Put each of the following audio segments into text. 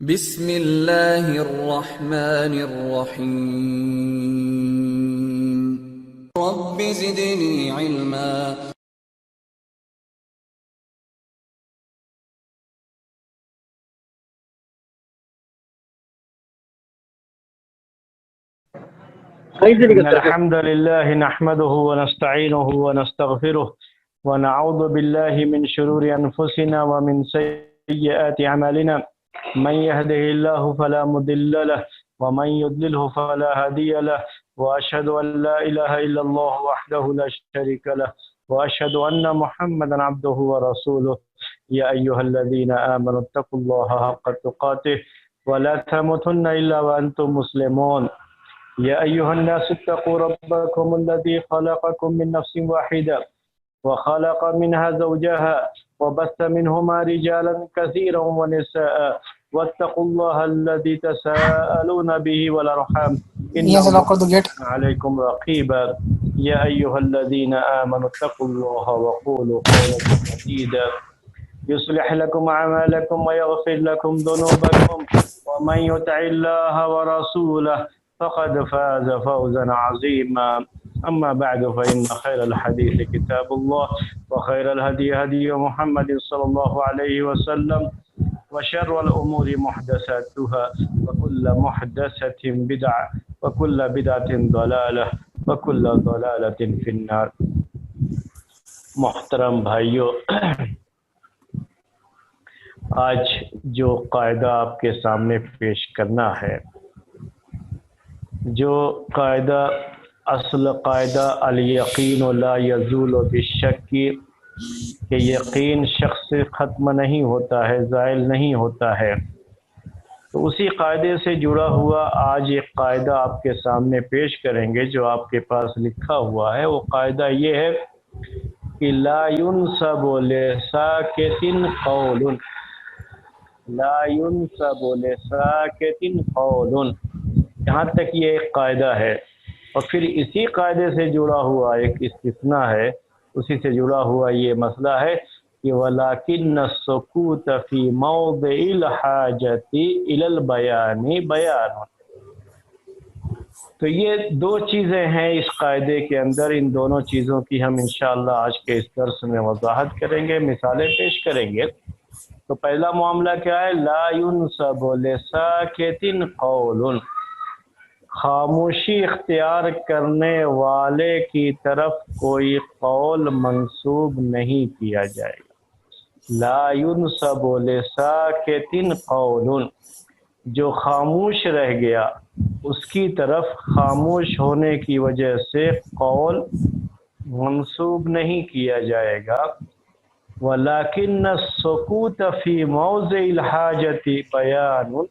بسم اللہ الرحمن الرحیم رب زدنی علما۔ إن الحمد لله نحمده ونستعينه ونستغفره ونعوذ بالله من شرور أنفسنا ومن سيئات أعمالنا، من يهده الله فلا مضل له ومن يضلله فلا هادي له، وأشهد أن لا إله إلا الله وحده لا شريك له، وأشهد أن محمدا عبده ورسوله. يا أيها الذين آمنوا اتقوا الله حق تقاته ولا تموتن إلا وأنتم مسلمون. يا أيها الناس اتقوا ربكم الذي خلقكم من نفس واحدة وخلق منها زوجها وبث منهما رجالا كثيرا ونساء واتقوا الله الذي تساءلون به والأرحام إن الله عليكم رقيبا. يا أيها الذين آمنوا اتقوا الله وقولوا قولا سديدا يصلح لكم أعمالكم ويغفر لكم ذنوبكم ومن يطع الله ورسوله فقد فاز فوزا عظيما. أما بعد فإن خير الحديث كتاب الله وخير الهدي هدي محمد صلى الله عليه وسلم وشر الأمور محدثاتها وكل محدثة بدعة وكل بدعة ضلالة وكل ضلالة في النار. محترم بھائیو، آج جو قاعدہ آپ کے سامنے پیش کرنا ہے، جو قاعدہ اصل قاعدہ الیقین لا یزول بالشک کہ یقین شخص سے ختم نہیں ہوتا ہے، زائل نہیں ہوتا ہے، تو اسی قاعدے سے جڑا ہوا آج ایک قاعدہ آپ کے سامنے پیش کریں گے جو آپ کے پاس لکھا ہوا ہے. وہ قاعدہ یہ ہے کہ لا ينسب لساکت قول، لا ينسب لساکت قول. یہاں تک یہ ایک قاعدہ ہے، اور پھر اسی قاعدے سے جڑا ہوا ایک استثناء ہے، اسی سے جڑا ہوا یہ مسئلہ ہے کہ وَلَكِنَّ السُّكُوتَ فِي مَوْضِعِ الْحَاجَةِ إِلَى الْبَيَانِ بَيَانٌ. تو یہ دو چیزیں ہیں اس قاعدے کے اندر، ان دونوں چیزوں کی ہم انشاءاللہ آج کے اس درس میں وضاحت کریں گے، مثالیں پیش کریں گے. تو پہلا معاملہ کیا ہے؟ لا ينسب لساکت قول، خاموشی اختیار کرنے والے کی طرف کوئی قول منسوب نہیں کیا جائے گا. لا ينسب لساکت قول، جو خاموش رہ گیا اس کی طرف خاموش ہونے کی وجہ سے قول منسوب نہیں کیا جائے گا. وَلَكِنَّ السُّكُوتَ فِي مَوْضِعِ الْحَاجَةِ بَيَانٌ،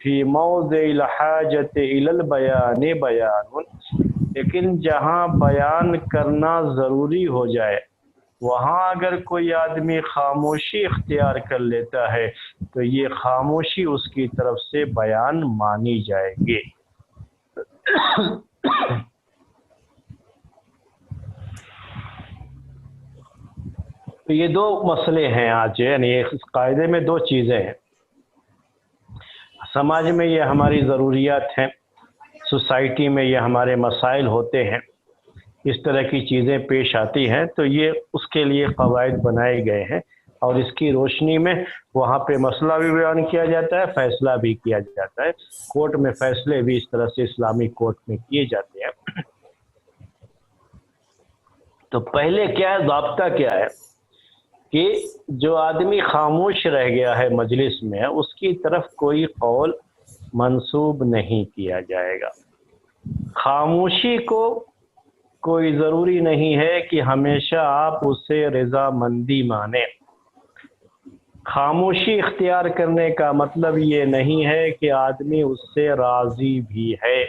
فی موضع الحاجت الی البیان بیان. لیکن جہاں بیان کرنا ضروری ہو جائے وہاں اگر کوئی آدمی خاموشی اختیار کر لیتا ہے تو یہ خاموشی اس کی طرف سے بیان مانی جائے گی. تو یہ دو مسئلے ہیں آج، یعنی اس قاعدے میں دو چیزیں ہیں. سماج میں یہ ہماری ضروریات ہیں، سوسائٹی میں یہ ہمارے مسائل ہوتے ہیں، اس طرح کی چیزیں پیش آتی ہیں، تو یہ اس کے لیے قواعد بنائے گئے ہیں، اور اس کی روشنی میں وہاں پہ مسئلہ بھی بیان کیا جاتا ہے، فیصلہ بھی کیا جاتا ہے. کورٹ میں فیصلے بھی اس طرح سے اسلامی کورٹ میں کیے جاتے ہیں. تو پہلے کیا ہے، ضابطہ کیا ہے کہ جو آدمی خاموش رہ گیا ہے مجلس میں اس کی طرف کوئی قول منسوب نہیں کیا جائے گا. خاموشی کو کوئی ضروری نہیں ہے کہ ہمیشہ آپ اس سے رضامندی مانیں. خاموشی اختیار کرنے کا مطلب یہ نہیں ہے کہ آدمی اس سے راضی بھی ہے.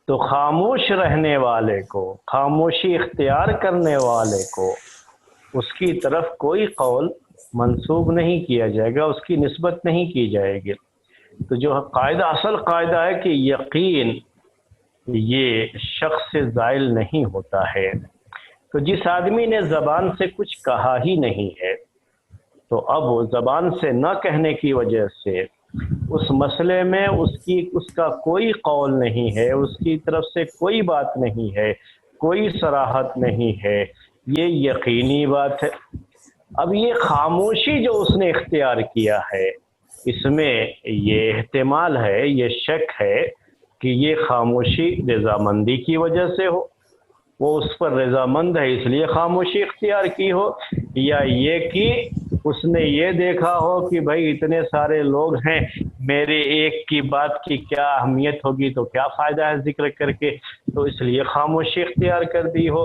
تو خاموش رہنے والے کو، خاموشی اختیار کرنے والے کو اس کی طرف کوئی قول منسوب نہیں کیا جائے گا، اس کی نسبت نہیں کی جائے گی. تو جو قاعدہ، اصل قاعدہ ہے کہ یقین یہ شخص سے زائل نہیں ہوتا ہے. تو جس آدمی نے زبان سے کچھ کہا ہی نہیں ہے تو اب زبان سے نہ کہنے کی وجہ سے اس مسئلے میں اس کا کوئی قول نہیں ہے، اس کی طرف سے کوئی بات نہیں ہے، کوئی صراحت نہیں ہے، یہ یقینی بات ہے۔ اب یہ خاموشی جو اس نے اختیار کیا ہے، اس میں یہ احتمال ہے، یہ شک ہے کہ یہ خاموشی رضامندی کی وجہ سے ہو، وہ اس پر رضامند ہے اس لیے خاموشی اختیار کی ہو، یا یہ کہ اس نے یہ دیکھا ہو کہ بھائی اتنے سارے لوگ ہیں، میرے ایک کی بات کی کیا اہمیت ہوگی، تو کیا فائدہ ہے ذکر کر کے، تو اس لیے خاموشی اختیار کر دی ہو،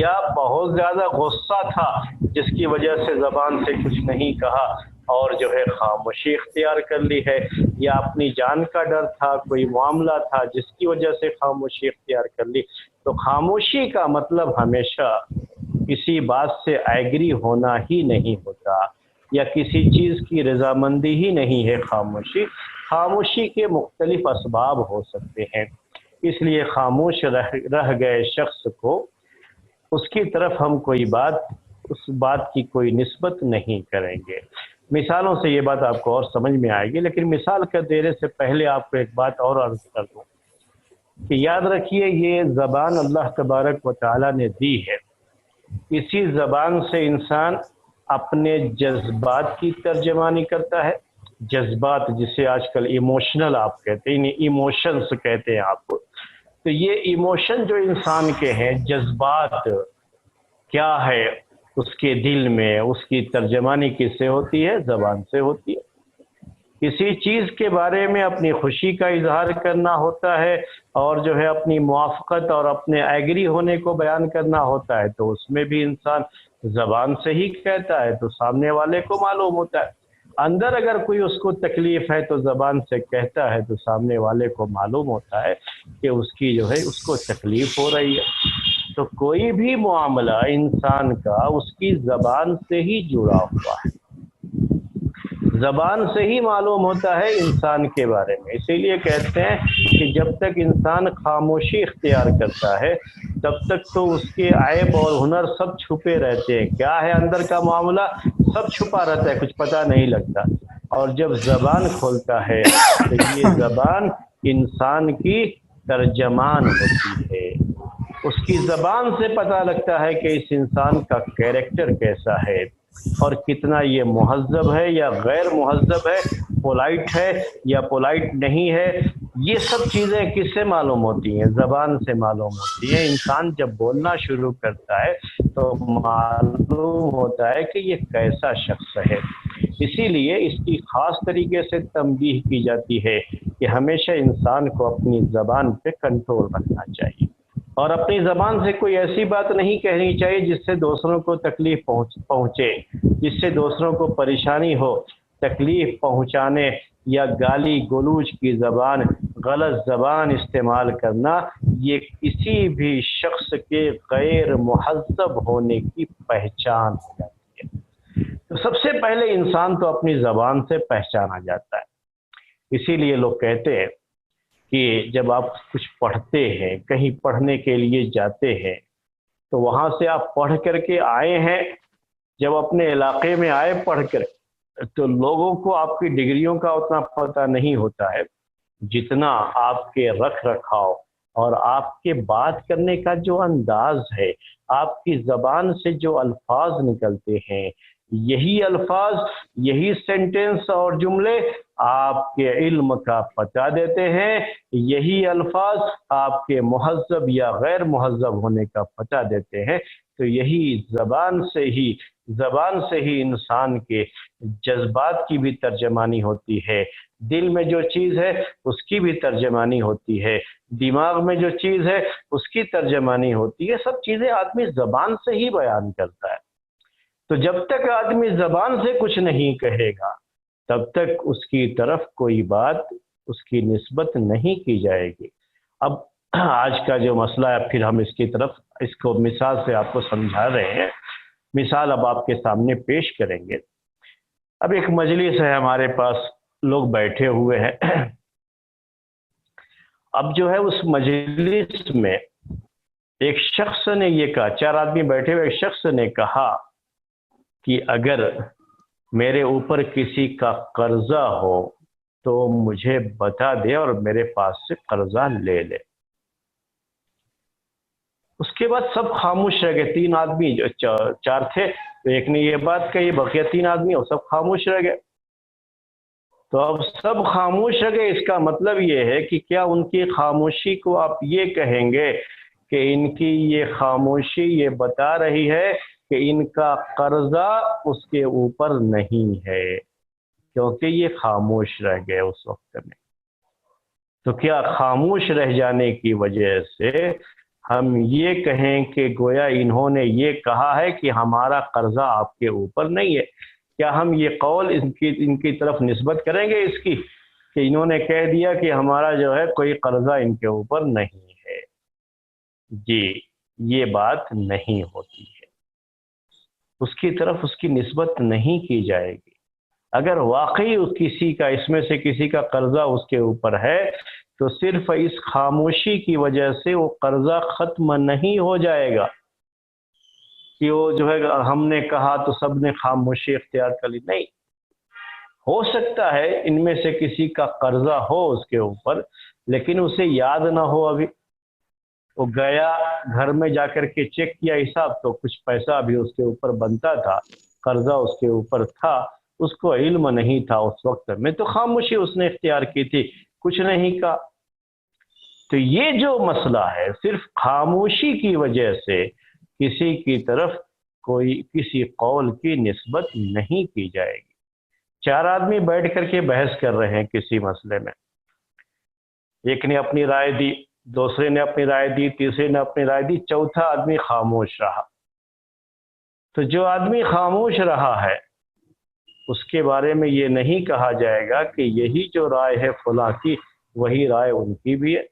یا بہت زیادہ غصہ تھا جس کی وجہ سے زبان سے کچھ نہیں کہا اور جو ہے خاموشی اختیار کر لی ہے، یا اپنی جان کا ڈر تھا، کوئی معاملہ تھا جس کی وجہ سے خاموشی اختیار کر لی۔ تو خاموشی کا مطلب ہمیشہ کسی بات سے ایگری ہونا ہی نہیں ہوتا، یا کسی چیز کی رضامندی ہی نہیں ہے خاموشی کے مختلف اسباب ہو سکتے ہیں، اس لیے خاموش رہ گئے شخص کو اس کی طرف ہم اس بات کی کوئی نسبت نہیں کریں گے۔ مثالوں سے یہ بات آپ کو اور سمجھ میں آئے گی، لیکن مثال کا دینے سے پہلے آپ کو ایک بات اور عرض کر دوں کہ یاد رکھیے یہ زبان اللہ تبارک و تعالی نے دی ہے، اسی زبان سے انسان اپنے جذبات کی ترجمانی کرتا ہے۔ جذبات جسے آج کل ایموشنل آپ کہتے ہیں، ایموشنز کہتے ہیں آپ کو، تو یہ ایموشن جو انسان کے ہیں، جذبات کیا ہے اس کے دل میں، اس کی ترجمانی کس سے ہوتی ہے؟ زبان سے ہوتی ہے۔ کسی چیز کے بارے میں اپنی خوشی کا اظہار کرنا ہوتا ہے اور جو ہے اپنی موافقت اور اپنے ایگری ہونے کو بیان کرنا ہوتا ہے، تو اس میں بھی انسان زبان سے ہی کہتا ہے تو سامنے والے کو معلوم ہوتا ہے۔ اندر اگر کوئی اس کو تکلیف ہے تو زبان سے کہتا ہے تو سامنے والے کو معلوم ہوتا ہے کہ اس کی جو ہے اس کو تکلیف ہو رہی ہے۔ تو کوئی بھی معاملہ انسان کا اس کی زبان سے ہی جڑا ہوا ہے، زبان سے ہی معلوم ہوتا ہے انسان کے بارے میں۔ اسی لیے کہتے ہیں کہ جب تک انسان خاموشی اختیار کرتا ہے تب تک تو اس کے عیب اور ہنر سب چھپے رہتے ہیں، کیا ہے اندر کا معاملہ سب چھپا رہتا ہے، کچھ پتہ نہیں لگتا۔ اور جب زبان کھولتا ہے تو یہ زبان انسان کی ترجمان ہوتی ہے، اس کی زبان سے پتہ لگتا ہے کہ اس انسان کا کیریکٹر کیسا ہے اور کتنا یہ مہذب ہے یا غیر مہذب ہے، پولائٹ ہے یا پولائٹ نہیں ہے۔ یہ سب چیزیں کس سے معلوم ہوتی ہیں؟ زبان سے معلوم ہوتی ہیں۔ انسان جب بولنا شروع کرتا ہے تو معلوم ہوتا ہے کہ یہ کیسا شخص ہے۔ اسی لیے اس کی خاص طریقے سے تنبیہ کی جاتی ہے کہ ہمیشہ انسان کو اپنی زبان پہ کنٹرول رکھنا چاہیے اور اپنی زبان سے کوئی ایسی بات نہیں کہنی چاہیے جس سے دوسروں کو تکلیف پہنچے، جس سے دوسروں کو پریشانی ہو۔ تکلیف پہنچانے یا گالی گلوچ کی زبان، غلط زبان استعمال کرنا، یہ کسی بھی شخص کے غیر مہذب ہونے کی پہچان ہو جاتی ہے۔ تو سب سے پہلے انسان تو اپنی زبان سے پہچانا جاتا ہے۔ اسی لیے لوگ کہتے ہیں کہ جب آپ کچھ پڑھتے ہیں، کہیں پڑھنے کے لیے جاتے ہیں تو وہاں سے آپ پڑھ کر کے آئے ہیں، جب اپنے علاقے میں آئے پڑھ کر تو لوگوں کو آپ کی ڈگریوں کا اتنا پتہ نہیں ہوتا ہے جتنا آپ کے رکھ رکھاؤ اور آپ کے بات کرنے کا جو انداز ہے، آپ کی زبان سے جو الفاظ نکلتے ہیں، یہی الفاظ، یہی سینٹنس اور جملے آپ کے علم کا پتہ دیتے ہیں، یہی الفاظ آپ کے مہذب یا غیر مہذب ہونے کا پتہ دیتے ہیں۔ تو یہی زبان سے ہی انسان کے جذبات کی بھی ترجمانی ہوتی ہے، دل میں جو چیز ہے اس کی بھی ترجمانی ہوتی ہے، دماغ میں جو چیز ہے اس کی ترجمانی ہوتی ہے۔ سب چیزیں آدمی زبان سے ہی بیان کرتا ہے۔ تو جب تک آدمی زبان سے کچھ نہیں کہے گا تب تک اس کی طرف کوئی بات اس کی نسبت نہیں کی جائے گی۔ اب آج کا جو مسئلہ ہے، پھر ہم اس کو مثال سے آپ کو سمجھا رہے ہیں۔ مثال اب آپ کے سامنے پیش کریں گے۔ اب ایک مجلس ہے ہمارے پاس، لوگ بیٹھے ہوئے ہیں۔ اب جو ہے اس مجلس میں ایک شخص نے یہ کہا، 4 آدمی بیٹھے ہوئے، ایک شخص نے کہا کہ اگر میرے اوپر کسی کا قرضہ ہو تو مجھے بتا دے اور میرے پاس سے قرضہ لے لے۔ اس کے بعد سب خاموش رہ گئے، تین آدمی جو چار تھے، تو ایک نے یہ بات کہی، بقیہ تین آدمی اور سب خاموش رہ گئے۔ تو اب سب خاموش رہ گئے، اس کا مطلب یہ ہے کہ کیا ان کی خاموشی کو آپ یہ کہیں گے کہ ان کی یہ خاموشی یہ بتا رہی ہے کہ ان کا قرضہ اس کے اوپر نہیں ہے، کیونکہ یہ خاموش رہ گئے اس وقت میں۔ تو کیا خاموش رہ جانے کی وجہ سے ہم یہ کہیں کہ گویا انہوں نے یہ کہا ہے کہ ہمارا قرضہ آپ کے اوپر نہیں ہے؟ کیا ہم یہ قول ان کی طرف نسبت کریں گے اس کی کہ انہوں نے کہہ دیا کہ ہمارا جو ہے کوئی قرضہ ان کے اوپر نہیں ہے؟ جی، یہ بات نہیں ہوتی ہے، اس کی طرف اس کی نسبت نہیں کی جائے گی۔ اگر واقعی کسی کا اس میں سے کسی کا قرضہ اس کے اوپر ہے تو صرف اس خاموشی کی وجہ سے وہ قرضہ ختم نہیں ہو جائے گا کہ وہ جو ہے ہم نے کہا تو سب نے خاموشی اختیار کر لی، نہیں۔ ہو سکتا ہے ان میں سے کسی کا قرضہ ہو اس کے اوپر، لیکن اسے یاد نہ ہو، ابھی وہ گیا گھر میں جا کر کے چیک کیا حساب تو کچھ پیسہ بھی اس کے اوپر بنتا تھا، قرضہ اس کے اوپر تھا، اس کو علم نہیں تھا اس وقت میں، تو خاموشی اس نے اختیار کی تھی، کچھ نہیں کہا۔ تو یہ جو مسئلہ ہے صرف خاموشی کی وجہ سے کسی کی طرف کوئی کسی قول کی نسبت نہیں کی جائے گی۔ چار آدمی بیٹھ کر کے بحث کر رہے ہیں کسی مسئلے میں، ایک نے اپنی رائے دی، دوسرے نے اپنی رائے دی، تیسرے نے اپنی رائے دی، چوتھا آدمی خاموش رہا۔ تو جو آدمی خاموش رہا ہے اس کے بارے میں یہ نہیں کہا جائے گا کہ یہی جو رائے ہے فلاں کی وہی رائے ان کی بھی ہے،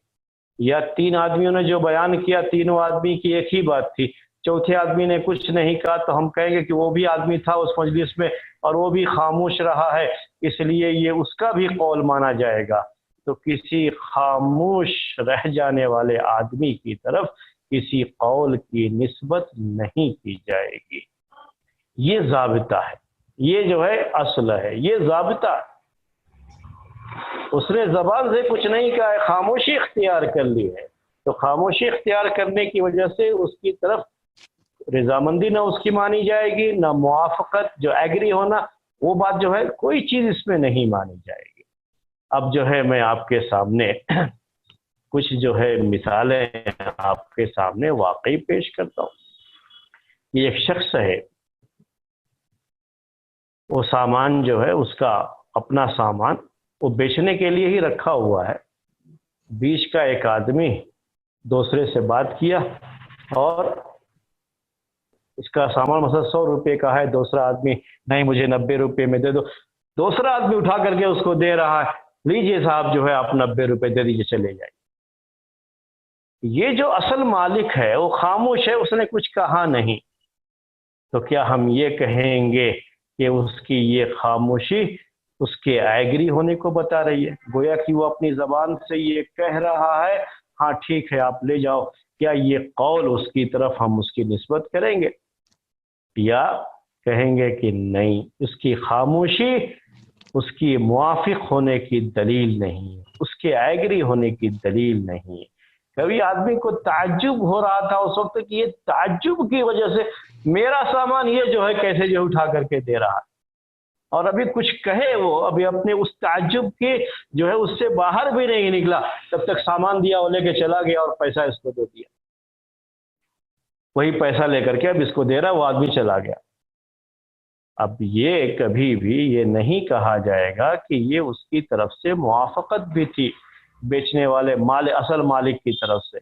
یا تین آدمیوں نے جو بیان کیا تینوں آدمی کی ایک ہی بات تھی، چوتھے آدمی نے کچھ نہیں کہا تو ہم کہیں گے کہ وہ بھی آدمی تھا اس مجلس میں اور وہ بھی خاموش رہا ہے، اس لیے یہ اس کا بھی قول مانا جائے گا۔ تو کسی خاموش رہ جانے والے آدمی کی طرف کسی قول کی نسبت نہیں کی جائے گی۔ یہ ضابطہ ہے، یہ جو ہے اصل ہے، یہ ضابطہ ہے۔ اس نے زبان سے کچھ نہیں کہا ہے، خاموشی اختیار کر لی ہے، تو خاموشی اختیار کرنے کی وجہ سے اس کی طرف رضامندی نہ اس کی مانی جائے گی، نہ موافقت جو ایگری ہونا، وہ بات جو ہے کوئی چیز اس میں نہیں مانی جائے گی۔ اب جو ہے میں آپ کے سامنے کچھ جو ہے مثالیں آپ کے سامنے واقعی پیش کرتا ہوں۔ یہ ایک شخص ہے، وہ سامان جو ہے اس کا اپنا سامان وہ بیچنے کے لیے ہی رکھا ہوا ہے، بیچ کا ایک آدمی دوسرے سے بات کیا اور اس کا سامان مثلا 100 روپے کا ہے، دوسرا آدمی نہیں مجھے 90 روپے میں دے دو، دوسرا آدمی اٹھا کر کے اس کو دے رہا ہے، لیجئے صاحب جو ہے آپ 90 روپے دے دیجئے چلے جائیں۔ یہ جو اصل مالک ہے وہ خاموش ہے، اس نے کچھ کہا نہیں، تو کیا ہم یہ کہیں گے کہ اس کی یہ خاموشی اس کے ایگری ہونے کو بتا رہی ہے؟ گویا کہ وہ اپنی زبان سے یہ کہہ رہا ہے ہاں ٹھیک ہے آپ لے جاؤ، کیا یہ قول اس کی طرف ہم اس کی نسبت کریں گے یا کہیں گے کہ نہیں، اس کی خاموشی اس کی موافق ہونے کی دلیل نہیں، اس کے ایگری ہونے کی دلیل نہیں۔ کبھی آدمی کو تعجب ہو رہا تھا اس وقت کہ یہ تعجب کی وجہ سے میرا سامان یہ جو ہے کیسے جو اٹھا کر کے دے رہا ہے، اور ابھی کچھ کہے وہ ابھی اپنے اس تعجب کے جو ہے اس سے باہر بھی نہیں نکلا، تب تک سامان دیا وہ لے کے چلا گیا اور پیسہ اس کو دے دیا، وہی پیسہ لے کر کے اب اس کو دے رہا، وہ آدمی چلا گیا۔ اب یہ کبھی بھی یہ نہیں کہا جائے گا کہ یہ اس کی طرف سے موافقت بھی تھی بیچنے والے اصل مالک کی طرف سے۔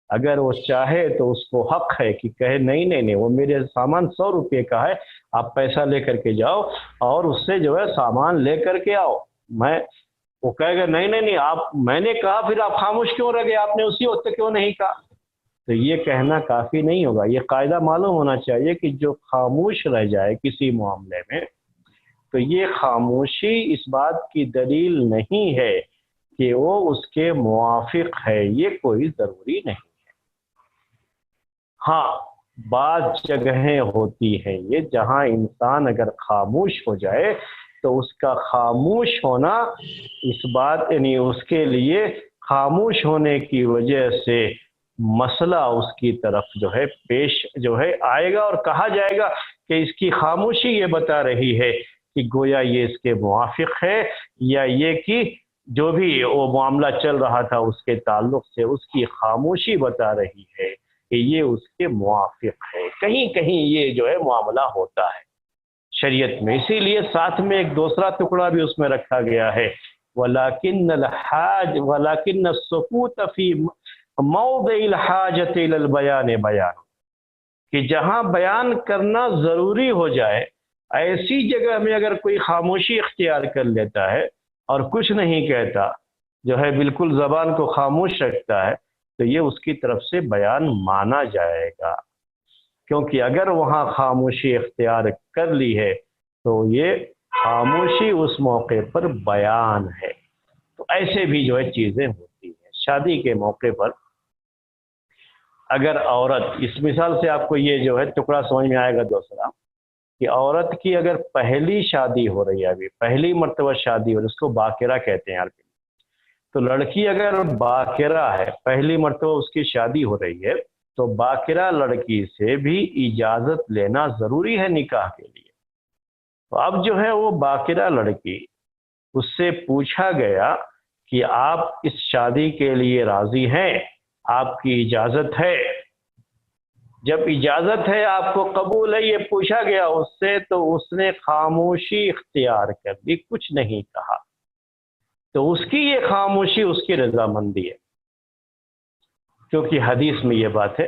اگر وہ چاہے تو اس کو حق ہے کہ کہے نہیں نہیں نہیں، وہ میرے سامان 100 روپے کا ہے، آپ پیسہ لے کر کے جاؤ اور اس سے جو ہے سامان لے کر کے آؤ۔ وہ کہے گا نہیں نہیں نہیں آپ، میں نے کہا پھر آپ خاموش کیوں رہ گئے، آپ نے اسی وقت کیوں نہیں کہا؟ تو یہ کہنا کافی نہیں ہوگا۔ یہ قاعدہ معلوم ہونا چاہیے کہ جو خاموش رہ جائے کسی معاملے میں تو یہ خاموشی اس بات کی دلیل نہیں ہے کہ وہ اس کے موافق ہے، یہ کوئی ضروری نہیں ہے۔ ہاں بعض جگہیں ہوتی ہیں یہ جہاں انسان اگر خاموش ہو جائے تو اس کا خاموش ہونا اس بات یعنی اس کے لیے خاموش ہونے کی وجہ سے مسئلہ اس کی طرف جو ہے پیش جو ہے آئے گا، اور کہا جائے گا کہ اس کی خاموشی یہ بتا رہی ہے کہ گویا یہ اس کے موافق ہے، یا یہ کہ جو بھی وہ معاملہ چل رہا تھا اس کے تعلق سے اس کی خاموشی بتا رہی ہے کہ یہ اس کے موافق ہے۔ کہیں کہیں یہ جو ہے معاملہ ہوتا ہے شریعت میں، اسی لیے ساتھ میں ایک دوسرا ٹکڑا بھی اس میں رکھا گیا ہے، وَلَكِنَّ الْحَاجَ وَلَكِنَّ السُّكُوتَ فِي موضع الحاجت الی البیان بیان، کہ جہاں بیان کرنا ضروری ہو جائے ایسی جگہ میں اگر کوئی خاموشی اختیار کر لیتا ہے اور کچھ نہیں کہتا، جو ہے بالکل زبان کو خاموش رکھتا ہے، تو یہ اس کی طرف سے بیان مانا جائے گا، کیونکہ اگر وہاں خاموشی اختیار کر لی ہے تو یہ خاموشی اس موقع پر بیان ہے۔ تو ایسے بھی جو ہے چیزیں ہوتی ہیں شادی کے موقع پر۔ اگر عورت، اس مثال سے آپ کو یہ جو ہے ٹکڑا سمجھ میں آئے گا دوسرا، کہ عورت کی اگر پہلی شادی ہو رہی ہے، ابھی پہلی مرتبہ شادی ہو رہی ہے، اس کو باکرہ کہتے ہیں عربی، تو لڑکی اگر باکرہ ہے، پہلی مرتبہ اس کی شادی ہو رہی ہے، تو باکرہ لڑکی سے بھی اجازت لینا ضروری ہے نکاح کے لیے۔ تو اب جو ہے وہ باکرہ لڑکی، اس سے پوچھا گیا کہ آپ اس شادی کے لیے راضی ہیں، آپ کی اجازت ہے؟ جب اجازت ہے، آپ کو قبول ہے، یہ پوچھا گیا اس سے، تو اس نے خاموشی اختیار کر دی، کچھ نہیں کہا، تو اس کی یہ خاموشی اس کی رضامندی ہے، کیونکہ حدیث میں یہ بات ہے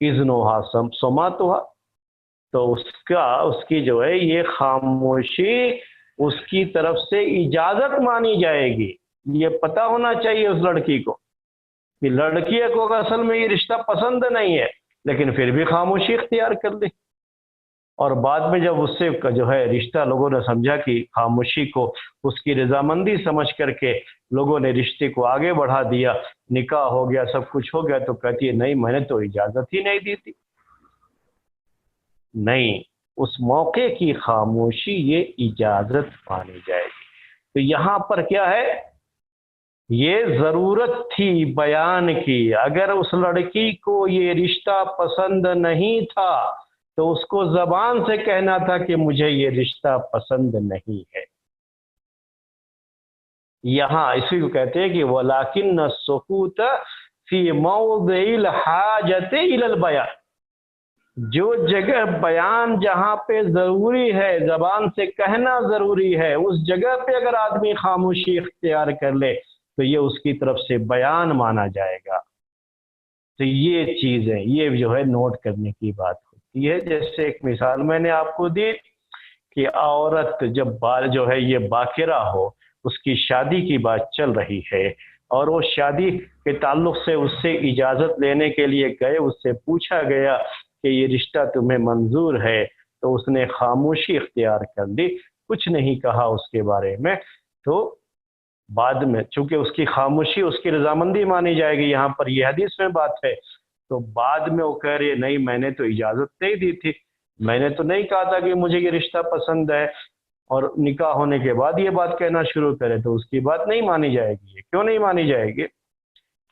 اذنها سماعتها، تو اس کی جو ہے یہ خاموشی اس کی طرف سے اجازت مانی جائے گی۔ یہ پتہ ہونا چاہیے اس لڑکی کو کہ لڑکی کو اصل میں یہ رشتہ پسند نہیں ہے، لیکن پھر بھی خاموشی اختیار کر لی، اور بعد میں جب اس سے جو ہے رشتہ لوگوں نے سمجھا کہ خاموشی کو اس کی رضامندی سمجھ کر کے لوگوں نے رشتے کو آگے بڑھا دیا، نکاح ہو گیا، سب کچھ ہو گیا، تو کہتی ہے نہیں، میں نے تو اجازت ہی نہیں دی تھی۔ نہیں، اس موقع کی خاموشی یہ اجازت مانی جائے گی۔ تو یہاں پر کیا ہے، یہ ضرورت تھی بیان کی۔ اگر اس لڑکی کو یہ رشتہ پسند نہیں تھا تو اس کو زبان سے کہنا تھا کہ مجھے یہ رشتہ پسند نہیں ہے۔ یہاں اسی کو کہتے ہیں کہ وَلَكِنَّ السُّكُوتَ فِي مَوْضِعِ الْحَاجَةِ إِلَى الْبَيَانِ، جو جگہ بیان جہاں پہ ضروری ہے، زبان سے کہنا ضروری ہے، اس جگہ پہ اگر آدمی خاموشی اختیار کر لے تو یہ اس کی طرف سے بیان مانا جائے گا۔ تو یہ چیزیں یہ جو ہے نوٹ کرنے کی بات ہوتی ہے۔ جیسے ایک مثال میں نے آپ کو دی کہ عورت جب جو ہے یہ باکرہ ہو، اس کی شادی کی بات چل رہی ہے، اور وہ شادی کے تعلق سے اس سے اجازت لینے کے لیے گئے، اس سے پوچھا گیا کہ یہ رشتہ تمہیں منظور ہے، تو اس نے خاموشی اختیار کر لی، کچھ نہیں کہا اس کے بارے میں۔ تو بعد میں چونکہ اس کی خاموشی اس کی رضامندی مانی جائے گی، یہاں پر یہ حدیث میں بات ہے، تو بعد میں وہ کہہ رہی ہے نہیں، میں نے تو اجازت نہیں دی تھی، میں نے تو نہیں کہا تھا کہ مجھے یہ رشتہ پسند ہے، اور نکاح ہونے کے بعد یہ بات کہنا شروع کرے، تو اس کی بات نہیں مانی جائے گی۔ کیوں نہیں مانی جائے گی؟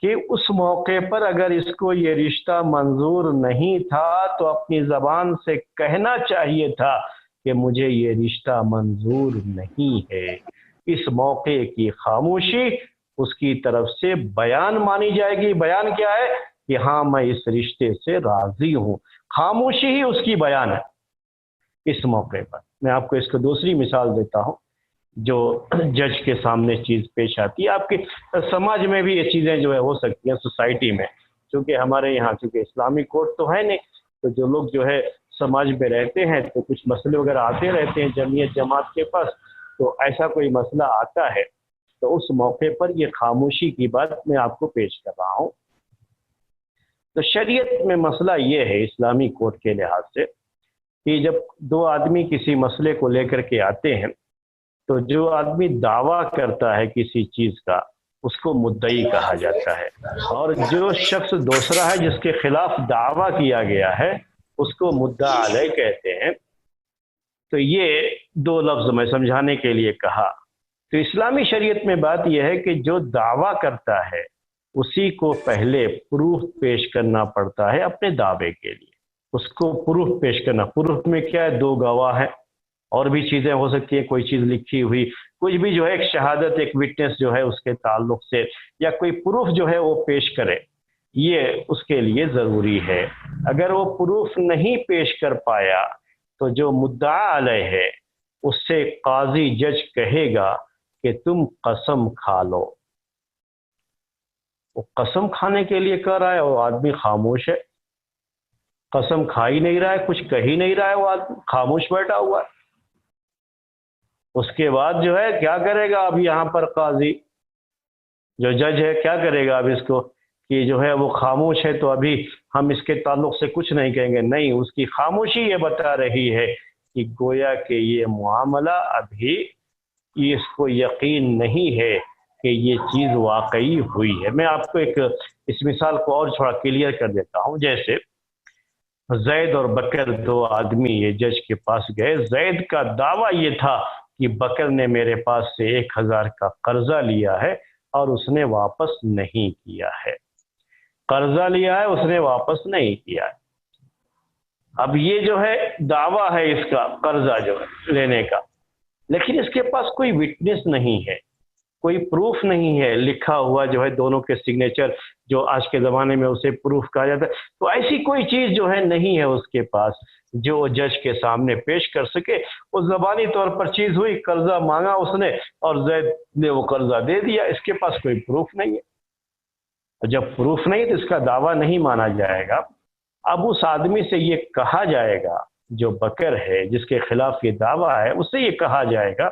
کہ اس موقع پر اگر اس کو یہ رشتہ منظور نہیں تھا تو اپنی زبان سے کہنا چاہیے تھا کہ مجھے یہ رشتہ منظور نہیں ہے۔ اس موقع کی خاموشی اس کی طرف سے بیان مانی جائے گی۔ بیان کیا ہے؟ کہ ہاں، میں اس رشتے سے راضی ہوں۔ خاموشی ہی اس کی بیان ہے اس موقع پر۔ میں آپ کو اس کو دوسری مثال دیتا ہوں جو جج کے سامنے چیز پیش آتی ہے۔ آپ کے سماج میں بھی یہ چیزیں جو ہے ہو سکتی ہیں، سوسائٹی میں، چونکہ ہمارے یہاں چونکہ اسلامی کورٹ تو ہے نہیں، تو جو لوگ جو ہے سماج میں رہتے ہیں تو کچھ مسئلے وغیرہ آتے رہتے ہیں جمعیت جماعت کے پاس، تو ایسا کوئی مسئلہ آتا ہے تو اس موقع پر یہ خاموشی کی بات میں آپ کو پیش کر رہا ہوں۔ تو شریعت میں مسئلہ یہ ہے اسلامی کورٹ کے لحاظ سے کہ جب دو آدمی کسی مسئلے کو لے کر کے آتے ہیں، تو جو آدمی دعویٰ کرتا ہے کسی چیز کا، اس کو مدعی کہا جاتا ہے، اور جو شخص دوسرا ہے جس کے خلاف دعویٰ کیا گیا ہے اس کو مدعا علیہ کہتے ہیں۔ تو یہ دو لفظ میں سمجھانے کے لیے کہا۔ تو اسلامی شریعت میں بات یہ ہے کہ جو دعویٰ کرتا ہے اسی کو پہلے پروف پیش کرنا پڑتا ہے اپنے دعوے کے لیے، اس کو پروف پیش کرنا۔ پروف میں کیا ہے؟ دو گواہ ہیں، اور بھی چیزیں ہو سکتی ہیں، کوئی چیز لکھی ہوئی، کچھ بھی جو ہے ایک شہادت، ایک وٹنس جو ہے اس کے تعلق سے، یا کوئی پروف جو ہے وہ پیش کرے، یہ اس کے لیے ضروری ہے۔ اگر وہ پروف نہیں پیش کر پایا تو جو مدعا علیہ ہے اس سے قاضی جج کہے گا کہ تم قسم کھا لو۔ وہ قسم کھانے کے لیے کہہ رہا ہے، وہ آدمی خاموش ہے، قسم کھا ہی نہیں رہا ہے، کچھ کہہ ہی نہیں رہا ہے، وہ آدمی خاموش بیٹھا ہوا ہے۔ اس کے بعد جو ہے کیا کرے گا اب یہاں پر قاضی جو جج ہے، کیا کرے گا اب اس کو کہ جو ہے وہ خاموش ہے تو ابھی ہم اس کے تعلق سے کچھ نہیں کہیں گے؟ نہیں، اس کی خاموشی یہ بتا رہی ہے کہ گویا کہ یہ معاملہ ابھی اس کو یقین نہیں ہے کہ یہ چیز واقعی ہوئی ہے۔ میں آپ کو ایک اس مثال کو اور تھوڑا کلیئر کر دیتا ہوں۔ جیسے زید اور بکر دو آدمی یہ جج کے پاس گئے۔ زید کا دعویٰ یہ تھا کہ بکر نے میرے پاس سے 1000 کا قرضہ لیا ہے اور اس نے واپس نہیں کیا ہے۔ قرضہ لیا ہے، اس نے واپس نہیں کیا ہے۔ اب یہ جو ہے دعویٰ ہے اس کا قرضہ جو ہے لینے کا، لیکن اس کے پاس کوئی وٹنس نہیں ہے، کوئی پروف نہیں ہے لکھا ہوا جو ہے دونوں کے سگنیچر، جو آج کے زمانے میں اسے پروف کہا جاتا ہے۔ تو ایسی کوئی چیز جو ہے نہیں ہے اس کے پاس جو جج کے سامنے پیش کر سکے۔ وہ زبانی طور پر چیز ہوئی، قرضہ مانگا اس نے اور زید نے وہ قرضہ دے دیا، اس کے پاس کوئی پروف نہیں ہے۔ جب پروف نہیں تو اس کا دعویٰ نہیں مانا جائے گا۔ اب اس آدمی سے یہ کہا جائے گا، جو بکر ہے جس کے خلاف یہ دعویٰ ہے، اس سے یہ کہا جائے گا،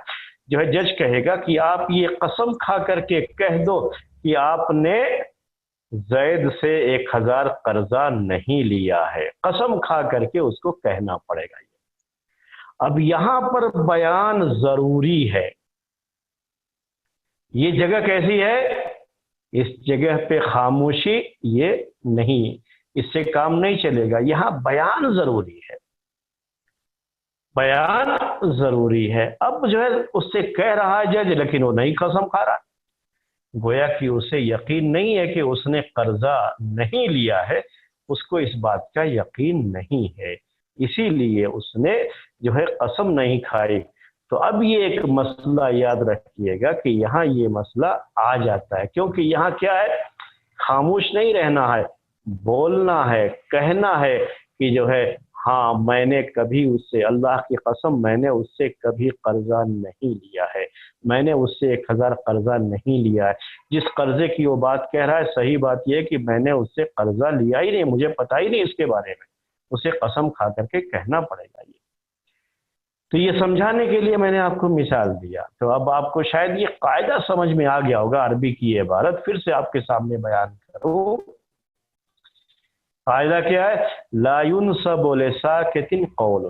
جو ہے جج کہے گا کہ آپ یہ قسم کھا کر کے کہہ دو کہ آپ نے زید سے 1000 قرضہ نہیں لیا ہے۔ قسم کھا کر کے اس کو کہنا پڑے گا۔ اب یہاں پر بیان ضروری ہے۔ یہ جگہ کیسی ہے؟ اس جگہ پہ خاموشی یہ نہیں، اس سے کام نہیں چلے گا، یہاں بیان ضروری ہے، بیان ضروری ہے۔ اب جو ہے اس سے کہہ رہا ہے جج، لیکن وہ نہیں قسم کھا رہا، گویا کہ اسے یقین نہیں ہے کہ اس نے قرضہ نہیں لیا ہے، اس کو اس بات کا یقین نہیں ہے، اسی لیے اس نے جو ہے قسم نہیں کھائی۔ تو اب یہ ایک مسئلہ یاد رکھیے گا کہ یہاں یہ مسئلہ آ جاتا ہے، کیونکہ یہاں کیا ہے؟ خاموش نہیں رہنا ہے، بولنا ہے، کہنا ہے کہ جو ہے ہاں میں نے کبھی اس سے، اللہ کی قسم میں نے اس سے کبھی قرضہ نہیں لیا ہے، میں نے اس سے 1000 قرضہ نہیں لیا ہے۔ جس قرضے کی وہ بات کہہ رہا ہے، صحیح بات یہ ہے کہ میں نے اس سے قرضہ لیا ہی نہیں، مجھے پتہ ہی نہیں اس کے بارے میں، اسے قسم کھا کر کے کہنا پڑے گا۔ یہ تو یہ سمجھانے کے لیے میں نے آپ کو مثال دیا۔ تو اب آپ کو شاید یہ قاعدہ سمجھ میں آ گیا ہوگا، عربی کی یہ عبارت پھر سے آپ کے سامنے بیان کروں۔ قاعدہ کیا ہے؟ لا ينسب لساکت قول،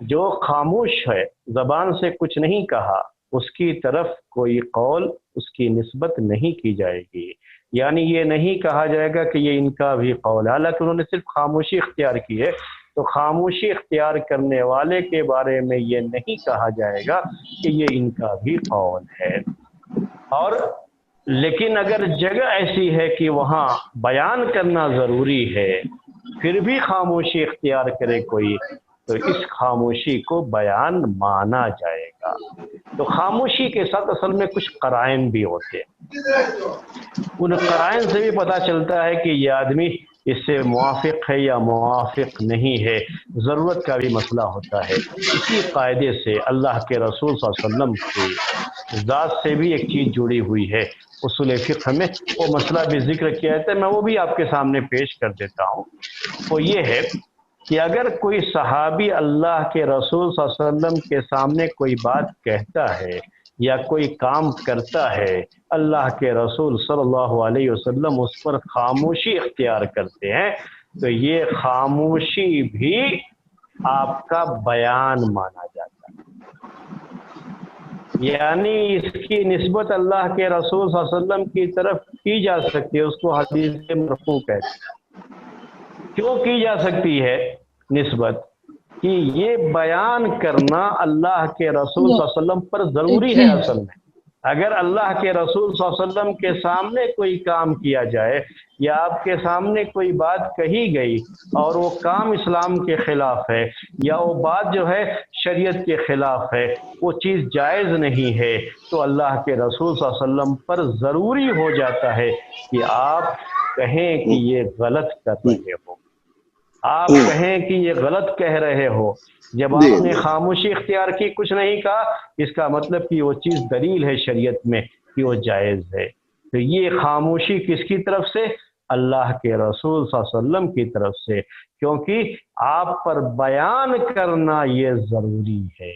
جو خاموش ہے، زبان سے کچھ نہیں کہا، اس کی طرف کوئی قول اس کی نسبت نہیں کی جائے گی، یعنی یہ نہیں کہا جائے گا کہ یہ ان کا بھی قول ہے، حالانکہ انہوں نے صرف خاموشی اختیار کی ہے، تو خاموشی اختیار کرنے والے کے بارے میں یہ نہیں کہا جائے گا کہ یہ ان کا بھی قول ہے۔ اور لیکن اگر جگہ ایسی ہے کہ وہاں بیان کرنا ضروری ہے، پھر بھی خاموشی اختیار کرے کوئی، تو اس خاموشی کو بیان مانا جائے گا۔ تو خاموشی کے ساتھ اصل میں کچھ قرائن بھی ہوتے ہیں، ان قرائن سے بھی پتہ چلتا ہے کہ یہ آدمی اس سے موافق ہے یا موافق نہیں ہے، ضرورت کا بھی مسئلہ ہوتا ہے۔ اسی قاعدے سے اللہ کے رسول صلی اللہ علیہ وسلم کی ذات سے بھی ایک چیز جڑی ہوئی ہے، اصول فقہ میں وہ مسئلہ بھی ذکر کیا جاتا ہے، میں وہ بھی آپ کے سامنے پیش کر دیتا ہوں۔ وہ یہ ہے کہ اگر کوئی صحابی اللہ کے رسول صلی اللہ علیہ وسلم کے سامنے کوئی بات کہتا ہے یا کوئی کام کرتا ہے، اللہ کے رسول صلی اللہ علیہ وسلم اس پر خاموشی اختیار کرتے ہیں، تو یہ خاموشی بھی آپ کا بیان مانا جاتا ہے۔ یعنی اس کی نسبت اللہ کے رسول صلی اللہ علیہ وسلم کی طرف کی جا سکتی ہے، اس کو حدیث مرفوع کہتے ہیں۔ کیوں کی جا سکتی ہے نسبت؟ کہ یہ بیان کرنا اللہ کے رسول صلی اللہ علیہ وسلم پر ضروری ہے اصل میں۔ اگر اللہ کے رسول صلی اللہ علیہ وسلم کے سامنے کوئی کام کیا جائے یا آپ کے سامنے کوئی بات کہی گئی اور وہ کام اسلام کے خلاف ہے یا وہ بات جو ہے شریعت کے خلاف ہے، وہ چیز جائز نہیں ہے، تو اللہ کے رسول صلی اللہ علیہ وسلم پر ضروری ہو جاتا ہے کہ آپ کہیں کہ یہ غلط کر رہے ہو، آپ کہیں کہ یہ غلط کہہ رہے ہو۔ جب آپ نے خاموشی اختیار کی، کچھ نہیں کہا، اس کا مطلب کہ وہ چیز دلیل ہے شریعت میں کہ وہ جائز ہے۔ تو یہ خاموشی کس کی طرف سے؟ اللہ کے رسول صلی اللہ علیہ وسلم کی طرف سے، کیونکہ آپ پر بیان کرنا یہ ضروری ہے۔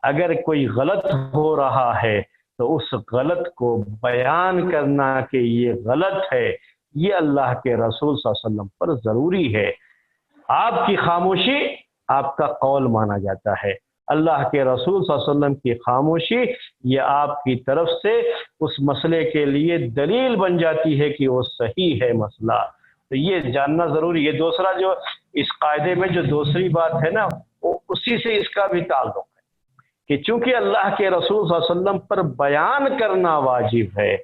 اگر کوئی غلط ہو رہا ہے تو اس غلط کو بیان کرنا کہ یہ غلط ہے، یہ اللہ کے رسول صلی اللہ علیہ وسلم پر ضروری ہے۔ آپ کی خاموشی آپ کا قول مانا جاتا ہے، اللہ کے رسول صلی اللہ علیہ وسلم کی خاموشی یہ آپ کی طرف سے اس مسئلے کے لیے دلیل بن جاتی ہے کہ وہ صحیح ہے مسئلہ۔ تو یہ جاننا ضروری ہے۔ دوسرا جو اس قاعدے میں جو دوسری بات ہے نا، وہ اسی سے اس کا بھی تعلق ہے کہ چونکہ اللہ کے رسول صلی اللہ علیہ وسلم پر بیان کرنا واجب ہے،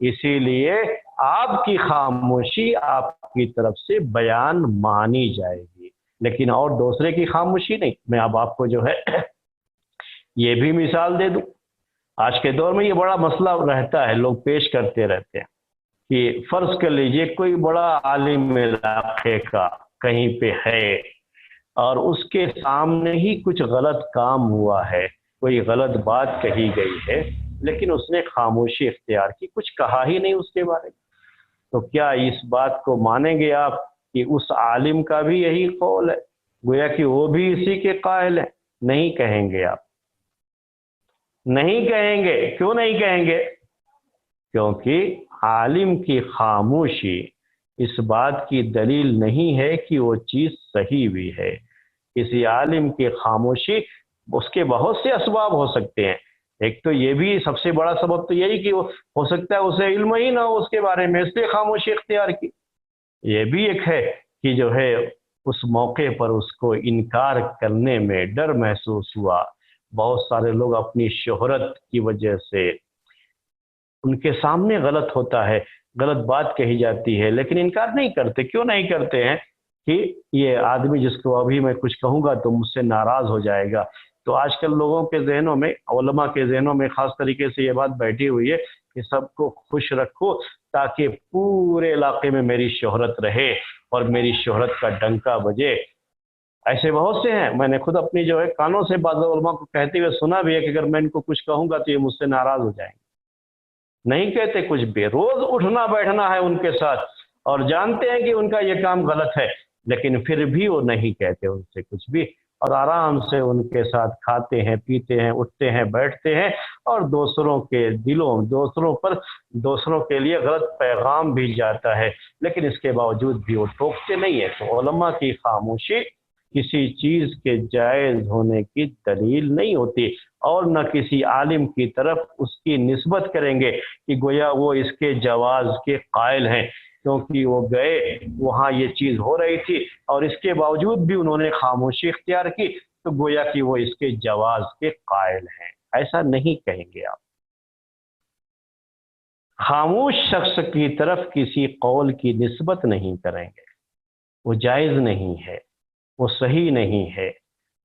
اسی لیے آپ کی خاموشی آپ کی طرف سے بیان مانی جائے گی، لیکن اور دوسرے کی خاموشی نہیں۔ میں اب آپ کو جو ہے یہ بھی مثال دے دوں۔ آج کے دور میں یہ بڑا مسئلہ رہتا ہے، لوگ پیش کرتے رہتے ہیں کہ فرض کر لیجئے کوئی بڑا عالم علاقے کا کہیں پہ ہے اور اس کے سامنے ہی کچھ غلط کام ہوا ہے، کوئی غلط بات کہی گئی ہے، لیکن اس نے خاموشی اختیار کی، کچھ کہا ہی نہیں اس کے بارے میں۔ تو کیا اس بات کو مانیں گے آپ کہ اس عالم کا بھی یہی قول ہے، گویا کہ وہ بھی اسی کے قائل ہے؟ نہیں کہیں گے آپ، نہیں کہیں گے۔ کیوں نہیں کہیں گے؟ کیونکہ عالم کی خاموشی اس بات کی دلیل نہیں ہے کہ وہ چیز صحیح بھی ہے۔ کسی عالم کی خاموشی، اس کے بہت سے اسباب ہو سکتے ہیں۔ ایک تو یہ بھی سب سے بڑا سبب تو یہی کہ وہ ہو سکتا ہے اسے علم ہی نہ ہو اس کے بارے میں، اس لیے خاموشی اختیار کی۔ یہ بھی ایک ہے کہ جو ہے اس موقع پر اس کو انکار کرنے میں ڈر محسوس ہوا۔ بہت سارے لوگ اپنی شہرت کی وجہ سے ان کے سامنے غلط ہوتا ہے، غلط بات کہی جاتی ہے، لیکن انکار نہیں کرتے۔ کیوں نہیں کرتے ہیں؟ کہ یہ آدمی جس کو ابھی میں کچھ کہوں گا تو مجھ سے ناراض ہو جائے گا۔ تو آج کل لوگوں کے ذہنوں میں، علماء کے ذہنوں میں خاص طریقے سے یہ بات بیٹھی ہوئی ہے کہ سب کو خوش رکھو تاکہ پورے علاقے میں میری شہرت رہے اور میری شہرت کا ڈنکا بجے۔ ایسے بہت سے ہیں، میں نے خود اپنی جو ہے کانوں سے بعض علماء کو کہتے ہوئے سنا بھی ہے کہ اگر میں ان کو کچھ کہوں گا تو یہ مجھ سے ناراض ہو جائیں گے۔ نہیں کہتے کچھ بھی، روز اٹھنا بیٹھنا ہے ان کے ساتھ اور جانتے ہیں کہ ان کا یہ کام غلط ہے، لیکن پھر بھی وہ نہیں کہتے ان سے کچھ بھی، اور آرام سے ان کے ساتھ کھاتے ہیں، پیتے ہیں، اٹھتے ہیں، بیٹھتے ہیں، اور دوسروں کے دلوں، دوسروں کے لیے غلط پیغام بھی جاتا ہے، لیکن اس کے باوجود بھی وہ ٹوکتے نہیں ہیں۔ تو علماء کی خاموشی کسی چیز کے جائز ہونے کی دلیل نہیں ہوتی، اور نہ کسی عالم کی طرف اس کی نسبت کریں گے کہ گویا وہ اس کے جواز کے قائل ہیں، کیونکہ وہ گئے وہاں یہ چیز ہو رہی تھی اور اس کے باوجود بھی انہوں نے خاموشی اختیار کی، تو گویا کہ وہ اس کے جواز کے قائل ہیں۔ ایسا نہیں کہیں گے آپ۔ خاموش شخص کی طرف کسی قول کی نسبت نہیں کریں گے، وہ جائز نہیں ہے، وہ صحیح نہیں ہے۔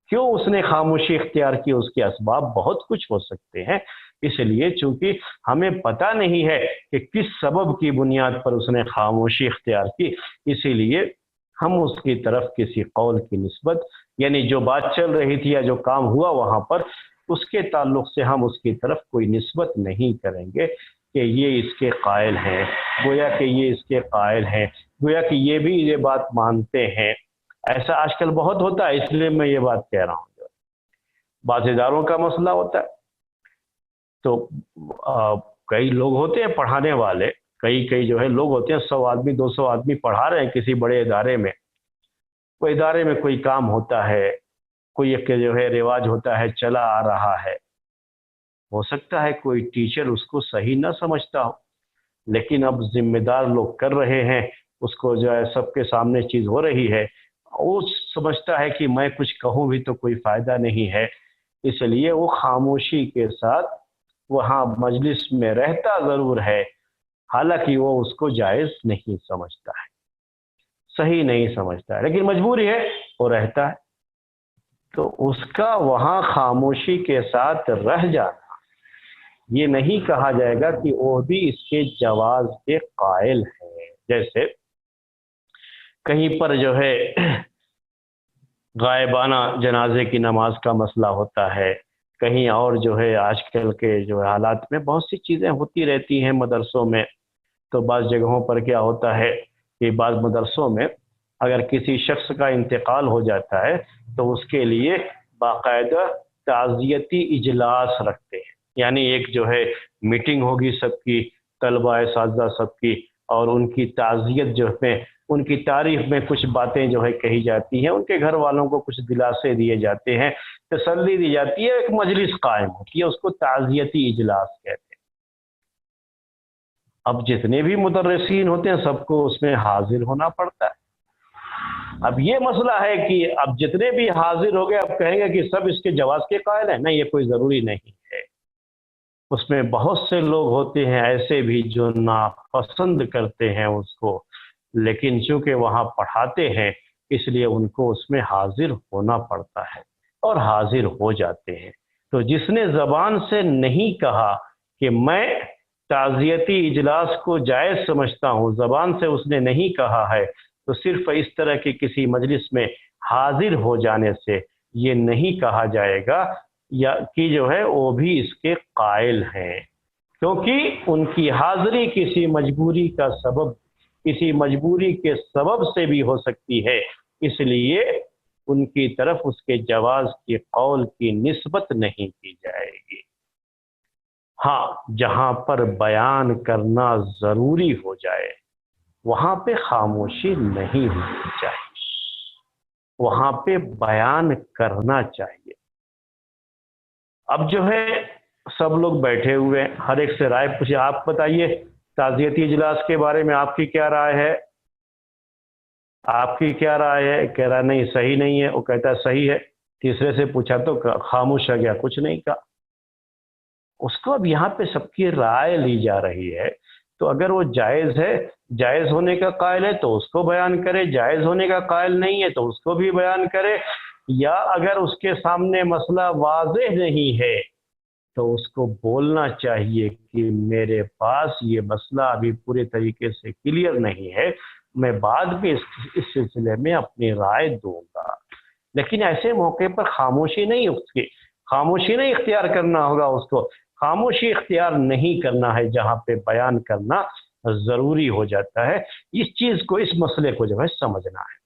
کیوں اس نے خاموشی اختیار کی؟ اس کے اسباب بہت کچھ ہو سکتے ہیں، اس لیے چونکہ ہمیں پتہ نہیں ہے کہ کس سبب کی بنیاد پر اس نے خاموشی اختیار کی، اسی لیے ہم اس کی طرف کسی قول کی نسبت، یعنی جو بات چل رہی تھی یا جو کام ہوا وہاں پر، اس کے تعلق سے ہم اس کی طرف کوئی نسبت نہیں کریں گے کہ یہ اس کے قائل ہیں، گویا کہ یہ اس کے قائل ہیں، گویا کہ یہ بھی یہ بات مانتے ہیں۔ ایسا آج کل بہت ہوتا ہے، اس لیے میں یہ بات کہہ رہا ہوں۔ بعض اداروں کا مسئلہ ہوتا ہے تو کئی لوگ ہوتے ہیں پڑھانے والے، کئی جو ہے لوگ ہوتے ہیں، 100 آدمی 200 آدمی پڑھا رہے ہیں کسی بڑے ادارے میں، وہ ادارے میں کوئی کام ہوتا ہے، کوئی ایک جو ہے رواج ہوتا ہے چلا آ رہا ہے، ہو سکتا ہے کوئی ٹیچر اس کو صحیح نہ سمجھتا ہو، لیکن اب ذمہ دار لوگ کر رہے ہیں، اس کو جو ہے سب کے سامنے چیز ہو رہی ہے، وہ سمجھتا ہے کہ میں کچھ کہوں بھی تو کوئی فائدہ نہیں ہے، اس لیے وہ خاموشی کے ساتھ وہاں مجلس میں رہتا ضرور ہے، حالانکہ وہ اس کو جائز نہیں سمجھتا ہے، صحیح نہیں سمجھتا ہے، لیکن مجبوری ہے وہ رہتا ہے، تو اس کا وہاں خاموشی کے ساتھ رہ جانا یہ نہیں کہا جائے گا کہ وہ بھی اس کے جواز کے قائل ہے۔ جیسے کہیں پر جو ہے غائبانہ جنازے کی نماز کا مسئلہ ہوتا ہے، کہیں اور جو ہے آج کل کے جو حالات میں بہت سی چیزیں ہوتی رہتی ہیں مدرسوں میں، تو بعض جگہوں پر کیا ہوتا ہے کہ بعض مدرسوں میں اگر کسی شخص کا انتقال ہو جاتا ہے تو اس کے لیے باقاعدہ تعزیتی اجلاس رکھتے ہیں، یعنی ایک جو ہے میٹنگ ہوگی سب کی، طلبہ اساتذہ سب کی، اور ان کی تعزیت جو ہے ان کی تعریف میں کچھ باتیں جو ہے کہی جاتی ہیں، ان کے گھر والوں کو کچھ دلاسے دیے جاتے ہیں، تسلی دی جاتی ہے، ایک مجلس قائم ہوتی ہے، اس کو تعزیتی اجلاس کہتے ہیں۔ اب جتنے بھی مدرسین ہوتے ہیں سب کو اس میں حاضر ہونا پڑتا ہے۔ اب یہ مسئلہ ہے کہ اب جتنے بھی حاضر ہو گئے اب کہیں گے کہ سب اس کے جواز کے قائل ہیں، نہیں، یہ کوئی ضروری نہیں ہے، اس میں بہت سے لوگ ہوتے ہیں ایسے بھی جو ناپسند کرتے ہیں اس کو، لیکن چونکہ وہاں پڑھاتے ہیں اس لیے ان کو اس میں حاضر ہونا پڑتا ہے اور حاضر ہو جاتے ہیں۔ تو جس نے زبان سے نہیں کہا کہ میں تعزیتی اجلاس کو جائز سمجھتا ہوں، زبان سے اس نے نہیں کہا ہے، تو صرف اس طرح کی کسی مجلس میں حاضر ہو جانے سے یہ نہیں کہا جائے گا یا کہ جو ہے وہ بھی اس کے قائل ہیں، کیونکہ ان کی حاضری کسی مجبوری کے سبب سے بھی ہو سکتی ہے، اس لیے ان کی طرف اس کے جواز کے قول کی نسبت نہیں کی جائے گی۔ ہاں، جہاں پر بیان کرنا ضروری ہو جائے وہاں پہ خاموشی نہیں ہونی چاہیے، وہاں پہ بیان کرنا چاہیے۔ اب جو ہے سب لوگ بیٹھے ہوئے ہیں، ہر ایک سے رائے پوچھے، آپ بتائیے تعزیتی اجلاس کے بارے میں آپ کی کیا رائے ہے؟ آپ کی کیا رائے ہے؟ کہہ رہا نہیں صحیح نہیں ہے، وہ کہتا ہے صحیح ہے، تیسرے سے پوچھا تو خاموش رہ گیا، کچھ نہیں کہا۔ اس کو اب یہاں پہ سب کی رائے لی جا رہی ہے، تو اگر وہ جائز ہے، جائز ہونے کا قائل ہے تو اس کو بیان کرے، جائز ہونے کا قائل نہیں ہے تو اس کو بھی بیان کرے، یا اگر اس کے سامنے مسئلہ واضح نہیں ہے تو اس کو بولنا چاہیے کہ میرے پاس یہ مسئلہ ابھی پورے طریقے سے کلیئر نہیں ہے، میں بعد میں اس سلسلے میں اپنی رائے دوں گا۔ لیکن ایسے موقع پر خاموشی نہیں اختیار کرنا ہوگا، اس کو خاموشی اختیار نہیں کرنا ہے جہاں پہ بیان کرنا ضروری ہو جاتا ہے۔ اس چیز کو، اس مسئلے کو جو ہے سمجھنا ہے۔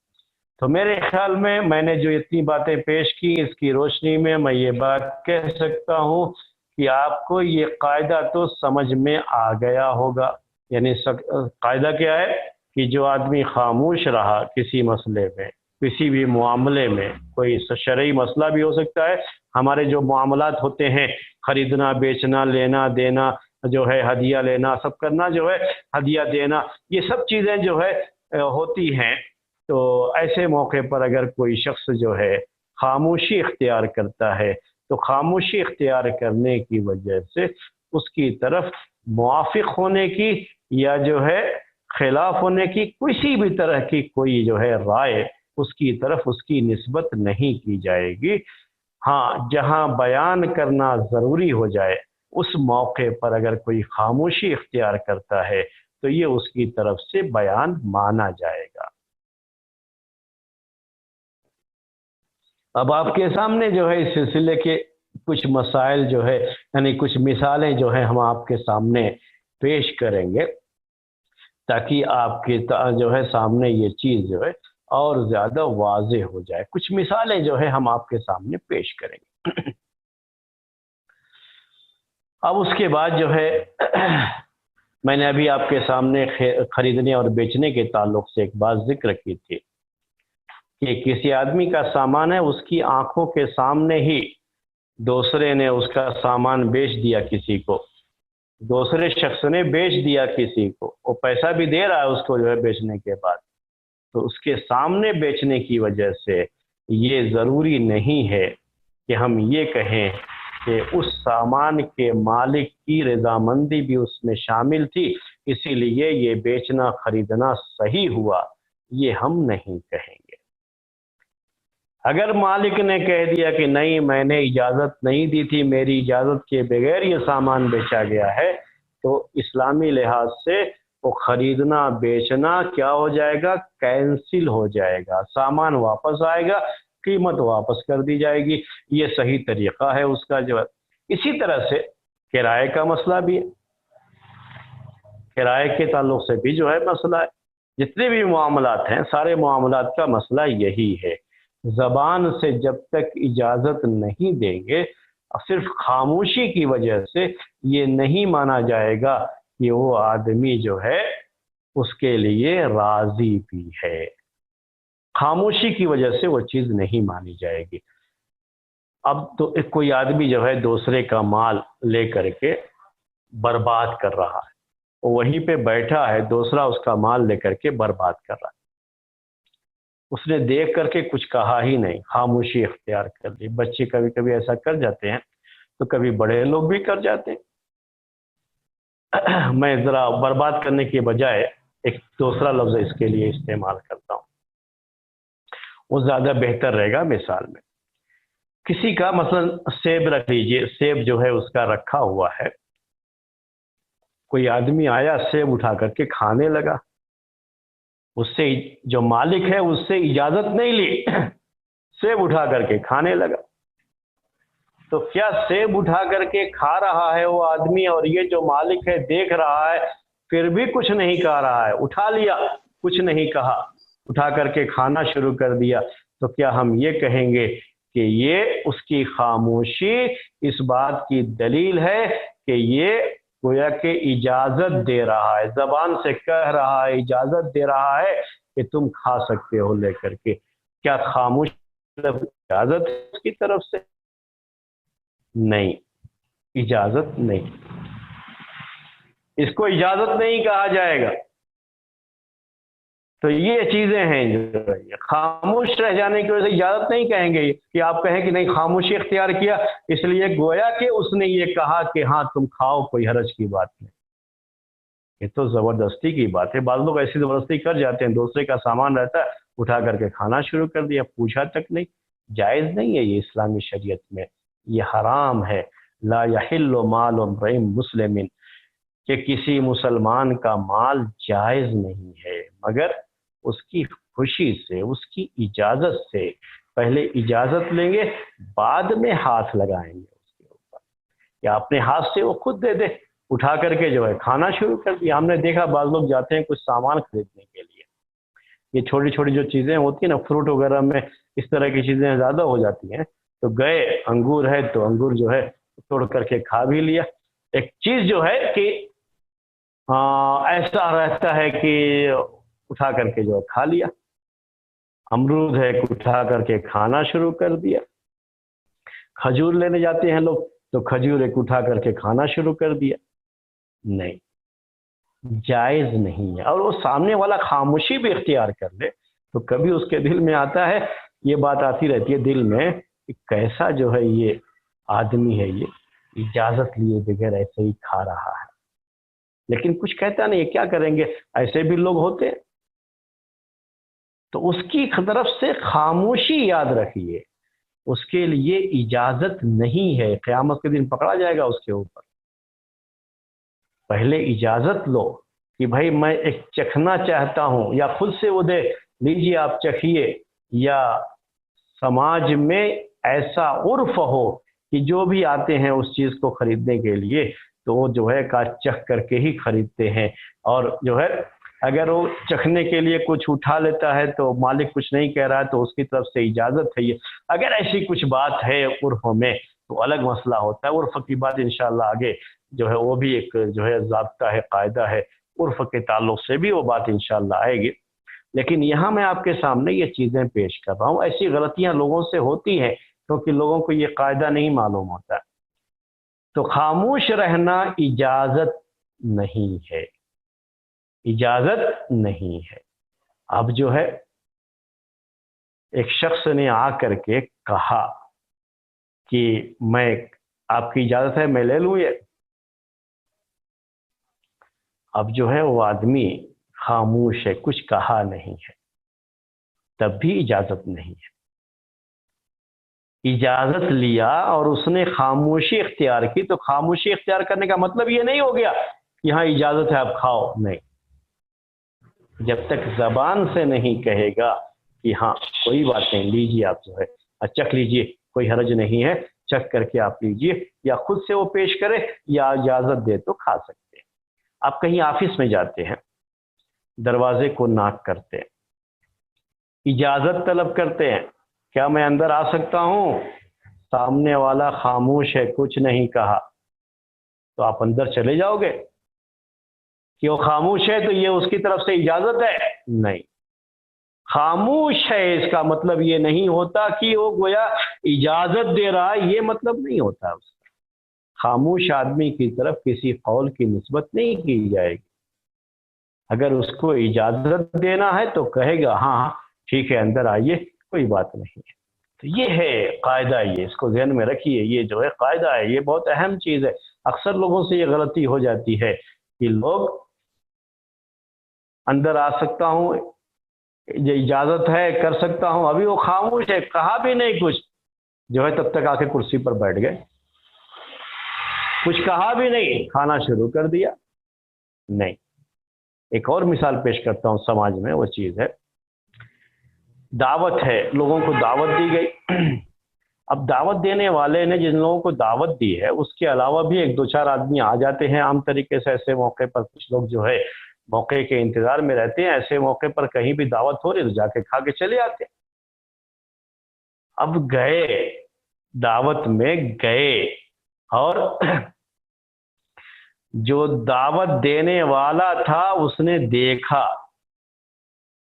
تو میرے خیال میں نے جو اتنی باتیں پیش کی اس کی روشنی میں یہ بات کہہ سکتا ہوں کہ آپ کو یہ قاعدہ تو سمجھ میں آ گیا ہوگا۔ یعنی قاعدہ کیا ہے کہ جو آدمی خاموش رہا کسی مسئلے میں، کسی بھی معاملے میں، کوئی شرعی مسئلہ بھی ہو سکتا ہے، ہمارے جو معاملات ہوتے ہیں، خریدنا بیچنا، لینا دینا، جو ہے ہدیہ لینا، سب کرنا، جو ہے ہدیہ دینا، یہ سب چیزیں جو ہے ہوتی ہیں، تو ایسے موقع پر اگر کوئی شخص جو ہے خاموشی اختیار کرتا ہے تو خاموشی اختیار کرنے کی وجہ سے اس کی طرف موافق ہونے کی یا جو ہے خلاف ہونے کی کسی بھی طرح کی کوئی جو ہے رائے اس کی طرف اس کی نسبت نہیں کی جائے گی۔ ہاں، جہاں بیان کرنا ضروری ہو جائے اس موقع پر اگر کوئی خاموشی اختیار کرتا ہے تو یہ اس کی طرف سے بیان مانا جائے گا۔ اب آپ کے سامنے جو ہے اس سلسلے کے کچھ مسائل جو ہے، یعنی کچھ مثالیں جو ہیں ہم آپ کے سامنے پیش کریں گے تاکہ آپ کے جو ہے سامنے یہ چیز جو ہے اور زیادہ واضح ہو جائے۔ کچھ مثالیں جو ہے ہم آپ کے سامنے پیش کریں گے۔ اب اس کے بعد جو ہے میں نے ابھی آپ کے سامنے خریدنے اور بیچنے کے تعلق سے ایک بات ذکر کی تھی کہ کسی آدمی کا سامان ہے، اس کی آنکھوں کے سامنے ہی دوسرے نے اس کا سامان بیچ دیا کسی کو، دوسرے شخص نے بیچ دیا کسی کو، وہ پیسہ بھی دے رہا ہے اس کو جو ہے بیچنے کے بعد، تو اس کے سامنے بیچنے کی وجہ سے یہ ضروری نہیں ہے کہ ہم یہ کہیں کہ اس سامان کے مالک کی رضامندی بھی اس میں شامل تھی، اسی لیے یہ بیچنا خریدنا صحیح ہوا، یہ ہم نہیں کہیں گے۔ اگر مالک نے کہہ دیا کہ نہیں میں نے اجازت نہیں دی تھی، میری اجازت کے بغیر یہ سامان بیچا گیا ہے، تو اسلامی لحاظ سے وہ خریدنا بیچنا کیا ہو جائے گا؟ کینسل ہو جائے گا، سامان واپس آئے گا، قیمت واپس کر دی جائے گی، یہ صحیح طریقہ ہے اس کا جو ہے۔ اسی طرح سے کرائے کا مسئلہ بھی ہے، کرائے کے تعلق سے بھی جو ہے مسئلہ ہے، جتنے بھی معاملات ہیں سارے معاملات کا مسئلہ یہی ہے، زبان سے جب تک اجازت نہیں دیں گے، صرف خاموشی کی وجہ سے یہ نہیں مانا جائے گا کہ وہ آدمی جو ہے اس کے لیے راضی بھی ہے، خاموشی کی وجہ سے وہ چیز نہیں مانی جائے گی۔ اب تو کوئی آدمی جو ہے دوسرے کا مال لے کر کے برباد کر رہا ہے، وہ وہیں پہ بیٹھا ہے، دوسرا اس کا مال لے کر کے برباد کر رہا ہے، اس نے دیکھ کر کے کچھ کہا ہی نہیں، خاموشی اختیار کر لی۔ بچے کبھی کبھی ایسا کر جاتے ہیں، تو کبھی بڑے لوگ بھی کر جاتے ہیں۔ میں ذرا برباد کرنے کے بجائے ایک دوسرا لفظ اس کے لیے استعمال کرتا ہوں، وہ زیادہ بہتر رہے گا۔ مثال میں کسی کا مثلا سیب رکھ لیجئے، سیب جو ہے اس کا رکھا ہوا ہے، کوئی آدمی آیا سیب اٹھا کر کے کھانے لگا، اس سے جو مالک ہے اس سے اجازت نہیں لی، سیب اٹھا کر کے کھانے لگا، تو کیا سیب اٹھا کر کے کھا رہا ہے وہ آدمی اور یہ جو مالک ہے دیکھ رہا ہے، پھر بھی کچھ نہیں کہہ رہا ہے، اٹھا لیا کچھ نہیں کہا، اٹھا کر کے کھانا شروع کر دیا، تو کیا ہم یہ کہیں گے کہ یہ اس کی خاموشی اس بات کی دلیل ہے کہ یہ گویا کہ اجازت دے رہا ہے، زبان سے کہہ رہا ہے، اجازت دے رہا ہے کہ تم کھا سکتے ہو لے کر کے؟ کیا خاموشی اجازت ہے اس کی طرف سے؟ نہیں، اجازت نہیں، اس کو اجازت نہیں کہا جائے گا۔ تو یہ چیزیں ہیں جو خاموش رہ جانے کی وجہ سے اجازت نہیں کہیں گے کہ آپ کہیں کہ نہیں خاموشی اختیار کیا، اس لیے گویا کہ اس نے یہ کہا کہ ہاں تم کھاؤ، کوئی حرج کی بات نہیں۔ یہ تو زبردستی کی بات ہے، بعض لوگ ایسی زبردستی کر جاتے ہیں، دوسرے کا سامان رہتا ہے اٹھا کر کے کھانا شروع کر دیا، پوچھا تک نہیں۔ جائز نہیں ہے یہ اسلامی شریعت میں، یہ حرام ہے۔ لا یحل مال امرئ مسلم، کہ کسی مسلمان کا مال جائز نہیں ہے مگر اس کی خوشی سے، اس کی اجازت سے۔ پہلے اجازت لیں گے، بعد میں ہاتھ لگائیں گے اس کے اوپر، یا اپنے ہاتھ سے وہ خود دے دے، اٹھا کر کے جو ہے کھانا شروع کر دیا۔ ہم نے دیکھا بعض لوگ جاتے ہیں کچھ سامان خریدنے کے لیے، یہ چھوٹی چھوٹی جو چیزیں ہوتی ہیں نا، فروٹ وغیرہ میں اس طرح کی چیزیں زیادہ ہو جاتی ہیں، تو گئے انگور ہے تو انگور جو ہے توڑ کر کے کھا بھی لیا۔ ایک چیز جو ہے کہ ایسا رہتا ہے کہ اٹھا کر کے جو ہے کھا لیا، امرود ہے اٹھا کر کے کھانا شروع کر دیا، کھجور لینے جاتے ہیں لوگ تو کھجور ایک اٹھا کر کے کھانا شروع کر دیا۔ نہیں، جائز نہیں ہے۔ اور وہ سامنے والا خاموشی بھی اختیار کر لے تو کبھی اس کے دل میں آتا ہے، یہ بات آتی رہتی ہے دل میں کہ کیسا جو ہے یہ آدمی ہے، یہ اجازت لیے بغیر ایسے ہی کھا رہا ہے، لیکن کچھ کہتا نہیں، کیا کریں گے، ایسے بھی لوگ ہوتے ہیں۔ تو اس کی طرف سے خاموشی یاد رکھیے، اس کے لیے اجازت نہیں ہے، قیامت کے دن پکڑا جائے گا اس کے اوپر۔ پہلے اجازت لو کہ بھائی میں ایک چکھنا چاہتا ہوں، یا خود سے وہ دے لیجیے آپ چکھیے، یا سماج میں ایسا عرف ہو کہ جو بھی آتے ہیں اس چیز کو خریدنے کے لیے تو وہ جو ہے کا چکھ کر کے ہی خریدتے ہیں، اور جو ہے اگر وہ چکھنے کے لیے کچھ اٹھا لیتا ہے تو مالک کچھ نہیں کہہ رہا ہے تو اس کی طرف سے اجازت ہے۔ یہ اگر ایسی کچھ بات ہے عرف میں تو الگ مسئلہ ہوتا ہے، عرف کی بات انشاءاللہ آگے جو ہے وہ بھی ایک جو ہے ضابطہ ہے، قاعدہ ہے، عرف کے تعلق سے بھی وہ بات انشاءاللہ آئے گی۔ لیکن یہاں میں آپ کے سامنے یہ چیزیں پیش کر رہا ہوں، ایسی غلطیاں لوگوں سے ہوتی ہیں، کیونکہ لوگوں کو یہ قاعدہ نہیں معلوم ہوتا. تو خاموش رہنا اجازت نہیں ہے، اجازت نہیں ہے. اب جو ہے ایک شخص نے آ کر کے کہا کہ میں آپ کی اجازت ہے میں لے لوں یہ. اب جو ہے وہ آدمی خاموش ہے، کچھ کہا نہیں ہے، تب بھی اجازت نہیں ہے. اجازت لیا اور اس نے خاموشی اختیار کی، تو خاموشی اختیار کرنے کا مطلب یہ نہیں ہو گیا کہ ہاں اجازت ہے آپ کھاؤ. نہیں، جب تک زبان سے نہیں کہے گا کہ ہاں کوئی بات نہیں لیجیے، آپ جو ہے چکھ لیجیے، کوئی حرج نہیں ہے، چکھ کر کے آپ لیجیے، یا خود سے وہ پیش کرے یا اجازت دے تو کھا سکتے ہیں. آپ کہیں آفس میں جاتے ہیں، دروازے کو ناک کرتے ہیں، اجازت طلب کرتے ہیں، کیا میں اندر آ سکتا ہوں؟ سامنے والا خاموش ہے، کچھ نہیں کہا، تو آپ اندر چلے جاؤ گے؟ کہ وہ خاموش ہے تو یہ اس کی طرف سے اجازت ہے؟ نہیں. خاموش ہے اس کا مطلب یہ نہیں ہوتا کہ وہ گویا اجازت دے رہا ہے، یہ مطلب نہیں ہوتا. اس کا خاموش آدمی کی طرف کسی قول کی نسبت نہیں کی جائے گی. اگر اس کو اجازت دینا ہے تو کہے گا ہاں ٹھیک ہے اندر آئیے، کوئی بات نہیں ہے. تو یہ ہے قاعدہ، یہ اس کو ذہن میں رکھیے، یہ جو ہے قاعدہ ہے، یہ بہت اہم چیز ہے. اکثر لوگوں سے یہ غلطی ہو جاتی ہے کہ لوگ اندر آ سکتا ہوں، یہ اجازت ہے کر سکتا ہوں، ابھی وہ خاموش ہے، کہا بھی نہیں کچھ، جو ہے تب تک آ کے کرسی پر بیٹھ گئے، کچھ کہا بھی نہیں، کھانا شروع کر دیا. نہیں. ایک اور مثال پیش کرتا ہوں سماج میں، وہ چیز ہے دعوت ہے، لوگوں کو دعوت دی گئی. اب دعوت دینے والے نے جن لوگوں کو دعوت دی ہے اس کے علاوہ بھی ایک دو چار آدمی آ جاتے ہیں عام طریقے سے. ایسے موقع پر کچھ لوگ جو ہے موقع کے انتظار میں رہتے ہیں، ایسے موقع پر کہیں بھی دعوت ہو رہی تو جا کے کھا کے چلے آتے ہیں. اب گئے، دعوت میں گئے، اور جو دعوت دینے والا تھا اس نے دیکھا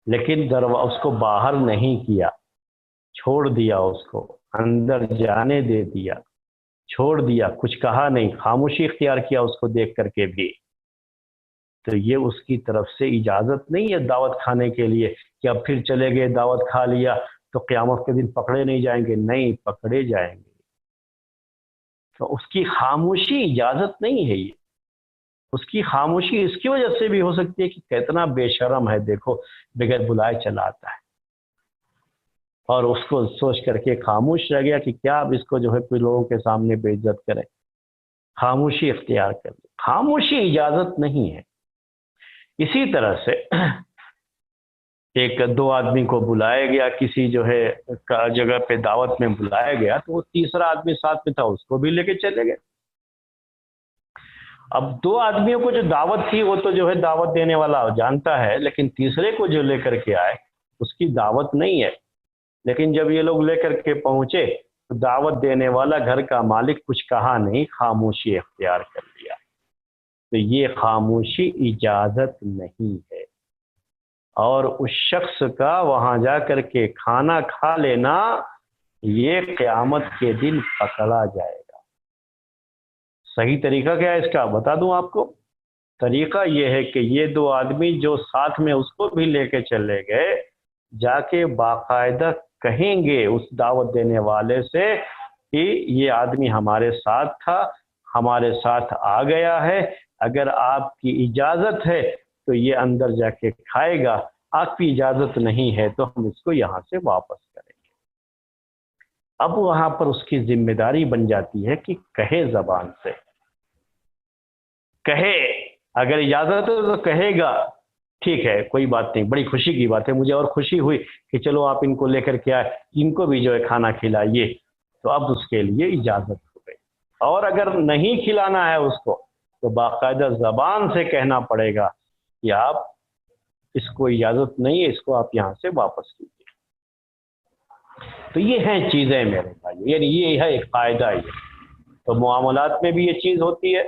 لیکن اس کو باہر نہیں کیا، چھوڑ دیا، اس کو اندر جانے دے دیا، چھوڑ دیا، کچھ کہا نہیں، خاموشی اختیار کیا اس کو دیکھ کر کے بھی. تو یہ اس کی طرف سے اجازت نہیں ہے دعوت کھانے کے لیے کہ اب پھر چلے گئے دعوت کھا لیا تو قیامت کے دن پکڑے نہیں جائیں گے. نہیں، پکڑے جائیں گے. تو اس کی خاموشی اجازت نہیں ہے. یہ اس کی خاموشی اس کی وجہ سے بھی ہو سکتی ہے کہ کتنا بے شرم ہے، دیکھو بغیر بلائے چلا آتا ہے، اور اس کو سوچ کر کے خاموش رہ گیا کہ کیا اب اس کو جو ہے کوئی لوگوں کے سامنے بے عزت کرے. خاموشی اختیار کر لی. خاموشی اجازت نہیں ہے. اسی طرح سے ایک دو آدمی کو بلایا گیا کسی جو ہے جگہ پہ دعوت میں بلایا گیا، تو وہ تیسرا آدمی ساتھ میں تھا، اس کو بھی لے کے چلے گئے. اب دو آدمیوں کو جو دعوت تھی وہ تو جو ہے دعوت دینے والا جانتا ہے، لیکن تیسرے کو جو لے کر کے آئے اس کی دعوت نہیں ہے. لیکن جب یہ لوگ لے کر کے پہنچے تو دعوت دینے والا گھر کا مالک کچھ کہا نہیں، خاموشی اختیار کر لیا. تو یہ خاموشی اجازت نہیں ہے. اور اس شخص کا وہاں جا کر کے کھانا کھا لینا یہ قیامت کے دن پکڑا جائے گا. صحیح طریقہ کیا ہے اس کا بتا دوں آپ کو. طریقہ یہ ہے کہ یہ دو آدمی جو ساتھ میں اس کو بھی لے کے چلے گئے، جا کے باقاعدہ کہیں گے اس دعوت دینے والے سے کہ یہ آدمی ہمارے ساتھ تھا، ہمارے ساتھ آ گیا ہے، اگر آپ کی اجازت ہے تو یہ اندر جا کے کھائے گا، آپ کی اجازت نہیں ہے تو ہم اس کو یہاں سے واپس کریں گے. اب وہاں پر اس کی ذمہ داری بن جاتی ہے کہ کہے، زبان سے کہے. اگر اجازت ہے تو کہے گا ٹھیک ہے کوئی بات نہیں، بڑی خوشی کی بات ہے، مجھے اور خوشی ہوئی کہ چلو آپ ان کو لے کر کے آئے، ان کو بھی جو ہے کھانا کھلائیے. تو اب اس کے لیے اجازت ہو گئی. اور اگر نہیں کھلانا ہے اس کو تو باقاعدہ زبان سے کہنا پڑے گا کہ آپ اس کو اجازت نہیں ہے، اس کو آپ یہاں سے واپس کیجیے. تو یہ ہیں چیزیں میرے بھائی، یعنی یہ ہے ایک قاعدہ. یہ تو معاملات میں بھی یہ چیز ہوتی ہے،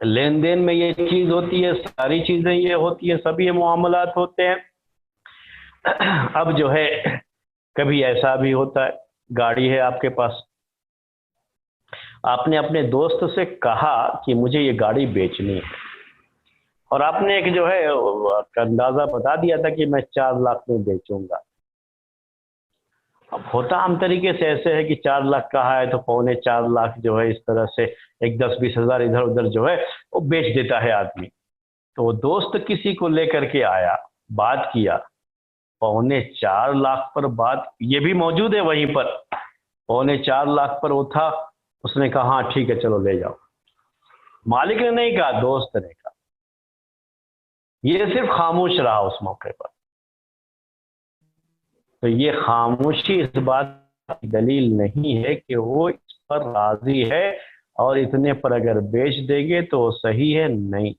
لین دین میں یہ چیز ہوتی ہے، ساری چیزیں یہ ہوتی ہیں، سبھی معاملات ہوتے ہیں. اب جو ہے کبھی ایسا بھی ہوتا ہے، گاڑی ہے آپ کے پاس، آپ نے اپنے دوست سے کہا کہ مجھے یہ گاڑی بیچنی ہے، اور آپ نے ایک جو ہے اندازہ بتا دیا تھا کہ میں 4 لاکھ میں بیچوں گا۔ اب ہوتا عام طریقے سے ایسے ہے کہ 4 لاکھ کہا ہے تو 3.25 لاکھ جو ہے اس طرح سے ایک 10-20 ہزار ادھر ادھر جو ہے وہ بیچ دیتا ہے آدمی۔ تو وہ دوست کسی کو لے کر کے آیا، بات کیا، 3.25 لاکھ پر بات، یہ بھی موجود ہے وہیں پر، 3.25 لاکھ پر وہ تھا، اس نے کہا ہاں ٹھیک ہے چلو لے جاؤ۔ مالک نے نہیں کہا، دوست نے کہا، یہ صرف خاموش رہا اس موقع پر۔ تو یہ خاموشی اس بات کی دلیل نہیں ہے کہ وہ اس پر راضی ہے اور اتنے پر اگر بیچ دے گے تو وہ صحیح ہے، نہیں۔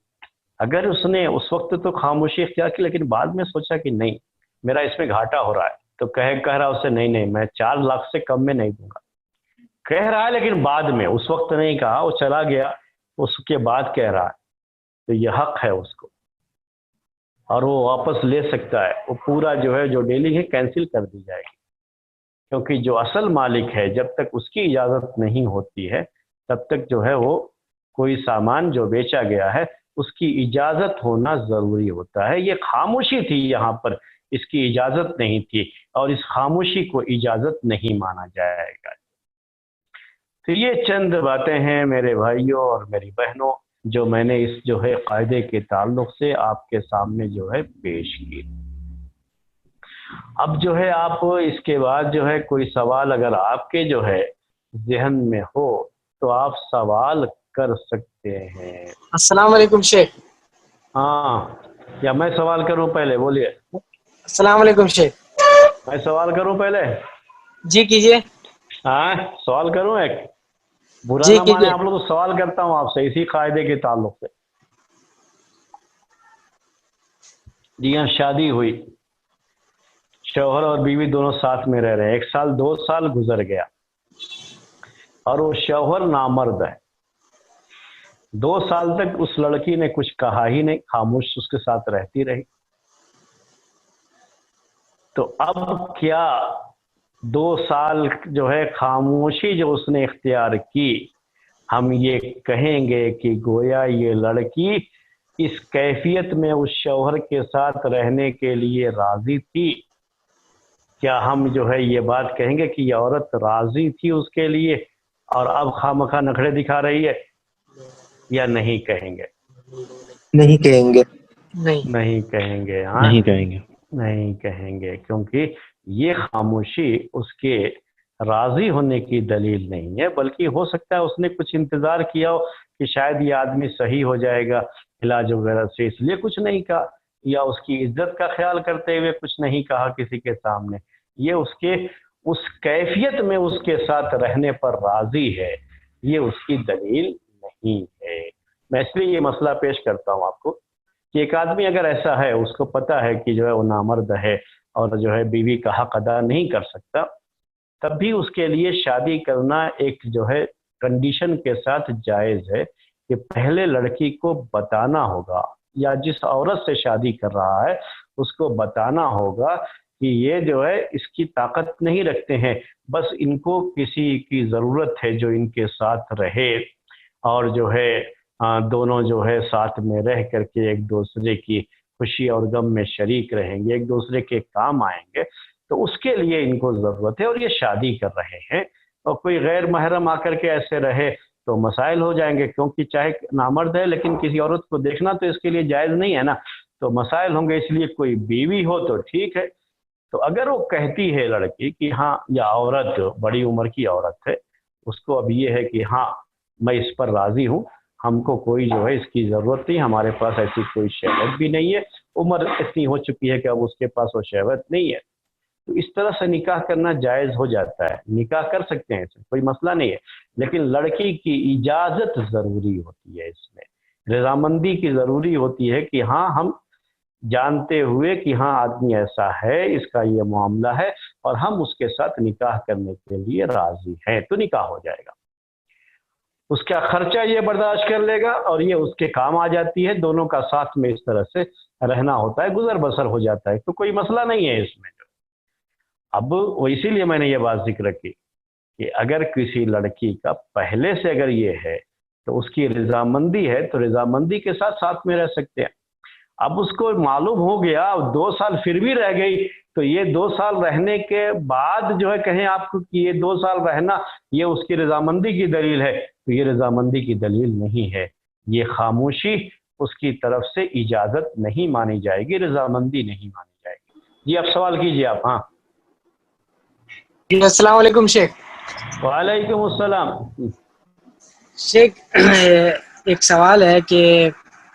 اگر اس نے اس وقت تو خاموشی اختیار کی، لیکن بعد میں سوچا کہ نہیں میرا اس میں گھاٹا ہو رہا ہے، تو کہہ رہا اسے نہیں میں 4 لاکھ سے کم میں نہیں دوں گا، کہہ رہا ہے لیکن بعد میں، اس وقت نہیں کہا، وہ چلا گیا، اس کے بعد کہہ رہا ہے، تو یہ حق ہے اس کو، اور وہ واپس لے سکتا ہے، وہ پورا جو ہے جو ڈیلنگ ہے کینسل کر دی جائے گی، کیونکہ جو اصل مالک ہے جب تک اس کی اجازت نہیں ہوتی ہے تب تک جو ہے وہ کوئی سامان جو بیچا گیا ہے اس کی اجازت ہونا ضروری ہوتا ہے۔ یہ خاموشی تھی یہاں پر، اس کی اجازت نہیں تھی، اور اس خاموشی کو اجازت نہیں مانا جائے گا۔ تو یہ چند باتیں ہیں میرے بھائیوں اور میری بہنوں جو میں نے اس جو ہے قاعدے کے تعلق سے آپ کے سامنے جو ہے پیش کی۔ اب جو ہے آپ اس کے بعد جو ہے کوئی سوال اگر آپ کے جو ہے ذہن میں ہو تو آپ سوال کر سکتے ہیں۔ السلام علیکم شیخ۔ ہاں، یا میں سوال کروں پہلے؟ بولیے۔ السلام علیکم شیخ۔ میں سوال کروں پہلے؟ جی کیجیے۔ ہاں سوال کروں ایک؟ برا جی نہ مانے کیجیے۔ آپ لوگ، سوال کرتا ہوں آپ سے اسی قاعدے کے تعلق سے۔ جی ہاں، شادی ہوئی، شوہر اور بیوی دونوں ساتھ میں رہ رہے ہیں، 1 سال 2 سال گزر گیا اور وہ شوہر نامرد ہے، 2 سال تک اس لڑکی نے کچھ کہا ہی نہیں، خاموش اس کے ساتھ رہتی رہی۔ تو اب کیا 2 سال جو ہے خاموشی جو اس نے اختیار کی، ہم یہ کہیں گے کہ گویا یہ لڑکی اس کیفیت میں اس شوہر کے ساتھ رہنے کے لیے راضی تھی؟ کیا ہم جو ہے یہ بات کہیں گے کہ یہ عورت راضی تھی اس کے لیے اور اب خامخواہ نخرے دکھا رہی ہے، یا نہیں کہیں گے؟ نہیں کہیں گے۔ نہیں نہیں کہیں گے، ہاں نہیں کہیں گے۔ نہیں کہیں گے، کیونکہ یہ خاموشی اس کے راضی ہونے کی دلیل نہیں ہے، بلکہ ہو سکتا ہے اس نے کچھ انتظار کیا ہو کہ شاید یہ آدمی صحیح ہو جائے گا علاج وغیرہ سے، اس لیے کچھ نہیں کہا، یا اس کی عزت کا خیال کرتے ہوئے کچھ نہیں کہا کسی کے سامنے۔ یہ اس کیفیت میں اس کے ساتھ رہنے پر راضی ہے، یہ اس کی دلیل نہیں ہے۔ میں اس لیے یہ مسئلہ پیش کرتا ہوں آپ کو کہ ایک آدمی اگر ایسا ہے، اس کو پتا ہے کہ جو ہے وہ نامرد ہے اور جو ہے بیوی کا حق ادا نہیں کر سکتا، تب بھی اس کے لیے شادی کرنا ایک جو ہے کنڈیشن کے ساتھ جائز ہے کہ پہلے لڑکی کو بتانا ہوگا، یا جس عورت سے شادی کر رہا ہے اس کو بتانا ہوگا کہ یہ جو ہے اس کی طاقت نہیں رکھتے ہیں، بس ان کو کسی کی ضرورت ہے جو ان کے ساتھ رہے، اور جو ہے دونوں جو ہے ساتھ میں رہ کر کے ایک دوسرے کی خوشی اور غم میں شریک رہیں گے، ایک دوسرے کے کام آئیں گے، تو اس کے لیے ان کو ضرورت ہے، اور یہ شادی کر رہے ہیں۔ اور کوئی غیر محرم آ کر کے ایسے رہے تو مسائل ہو جائیں گے، کیونکہ چاہے نامرد ہے لیکن کسی عورت کو دیکھنا تو اس کے لیے جائز نہیں ہے نا، تو مسائل ہوں گے، اس لیے کوئی بیوی ہو تو ٹھیک ہے۔ تو اگر وہ کہتی ہے لڑکی کہ ہاں، یا عورت بڑی عمر کی عورت ہے، اس کو اب یہ ہے کہ ہاں میں اس پر راضی ہوں، ہم کو کوئی جو ہے اس کی ضرورت نہیں، ہمارے پاس ایسی کوئی شہوت بھی نہیں ہے، عمر اتنی ہو چکی ہے کہ اب اس کے پاس وہ شہوت نہیں ہے، تو اس طرح سے نکاح کرنا جائز ہو جاتا ہے، نکاح کر سکتے ہیں، کوئی مسئلہ نہیں ہے، لیکن لڑکی کی اجازت ضروری ہوتی ہے، اس میں رضامندی کی ضروری ہوتی ہے کہ ہاں ہم جانتے ہوئے کہ ہاں آدمی ایسا ہے، اس کا یہ معاملہ ہے اور ہم اس کے ساتھ نکاح کرنے کے لیے راضی ہیں، تو نکاح ہو جائے گا۔ اس کا خرچہ یہ برداشت کر لے گا اور یہ اس کے کام آ جاتی ہے، دونوں کا ساتھ میں اس طرح سے رہنا ہوتا ہے، گزر بسر ہو جاتا ہے، تو کوئی مسئلہ نہیں ہے اس میں۔ اب وہ اسی لیے میں نے یہ بات ذکر کی کہ اگر کسی لڑکی کا پہلے سے اگر یہ ہے تو اس کی رضامندی ہے تو رضامندی کے ساتھ ساتھ میں رہ سکتے ہیں. اب اس کو معلوم ہو گیا 2 سال پھر بھی رہ گئی تو یہ 2 سال رہنے کے بعد جو ہے کہیں آپ کو کہ یہ 2 سال رہنا یہ اس کی رضامندی کی دلیل ہے، تو یہ رضامندی کی دلیل نہیں ہے. یہ خاموشی اس کی طرف سے اجازت نہیں مانی جائے گی، رضامندی نہیں مانی جائے گی. جی اب سوال کیجیے آپ. ہاں السلام علیکم شیخ. وعلیکم السلام. شیخ ایک سوال ہے کہ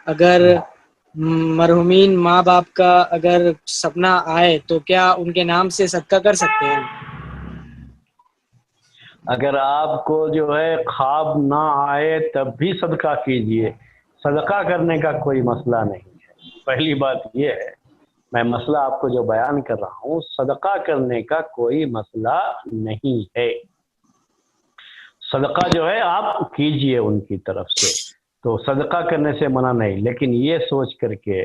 اگر مرحومین ماں باپ کا اگر سپنا آئے تو کیا ان کے نام سے صدقہ کر سکتے ہیں؟ اگر آپ کو جو ہے خواب نہ آئے تب بھی صدقہ کیجئے، صدقہ کرنے کا کوئی مسئلہ نہیں ہے. پہلی بات یہ ہے، میں مسئلہ آپ کو جو بیان کر رہا ہوں، صدقہ کرنے کا کوئی مسئلہ نہیں ہے. صدقہ جو ہے آپ کیجئے ان کی طرف سے، تو صدقہ کرنے سے منع نہیں. لیکن یہ سوچ کر کے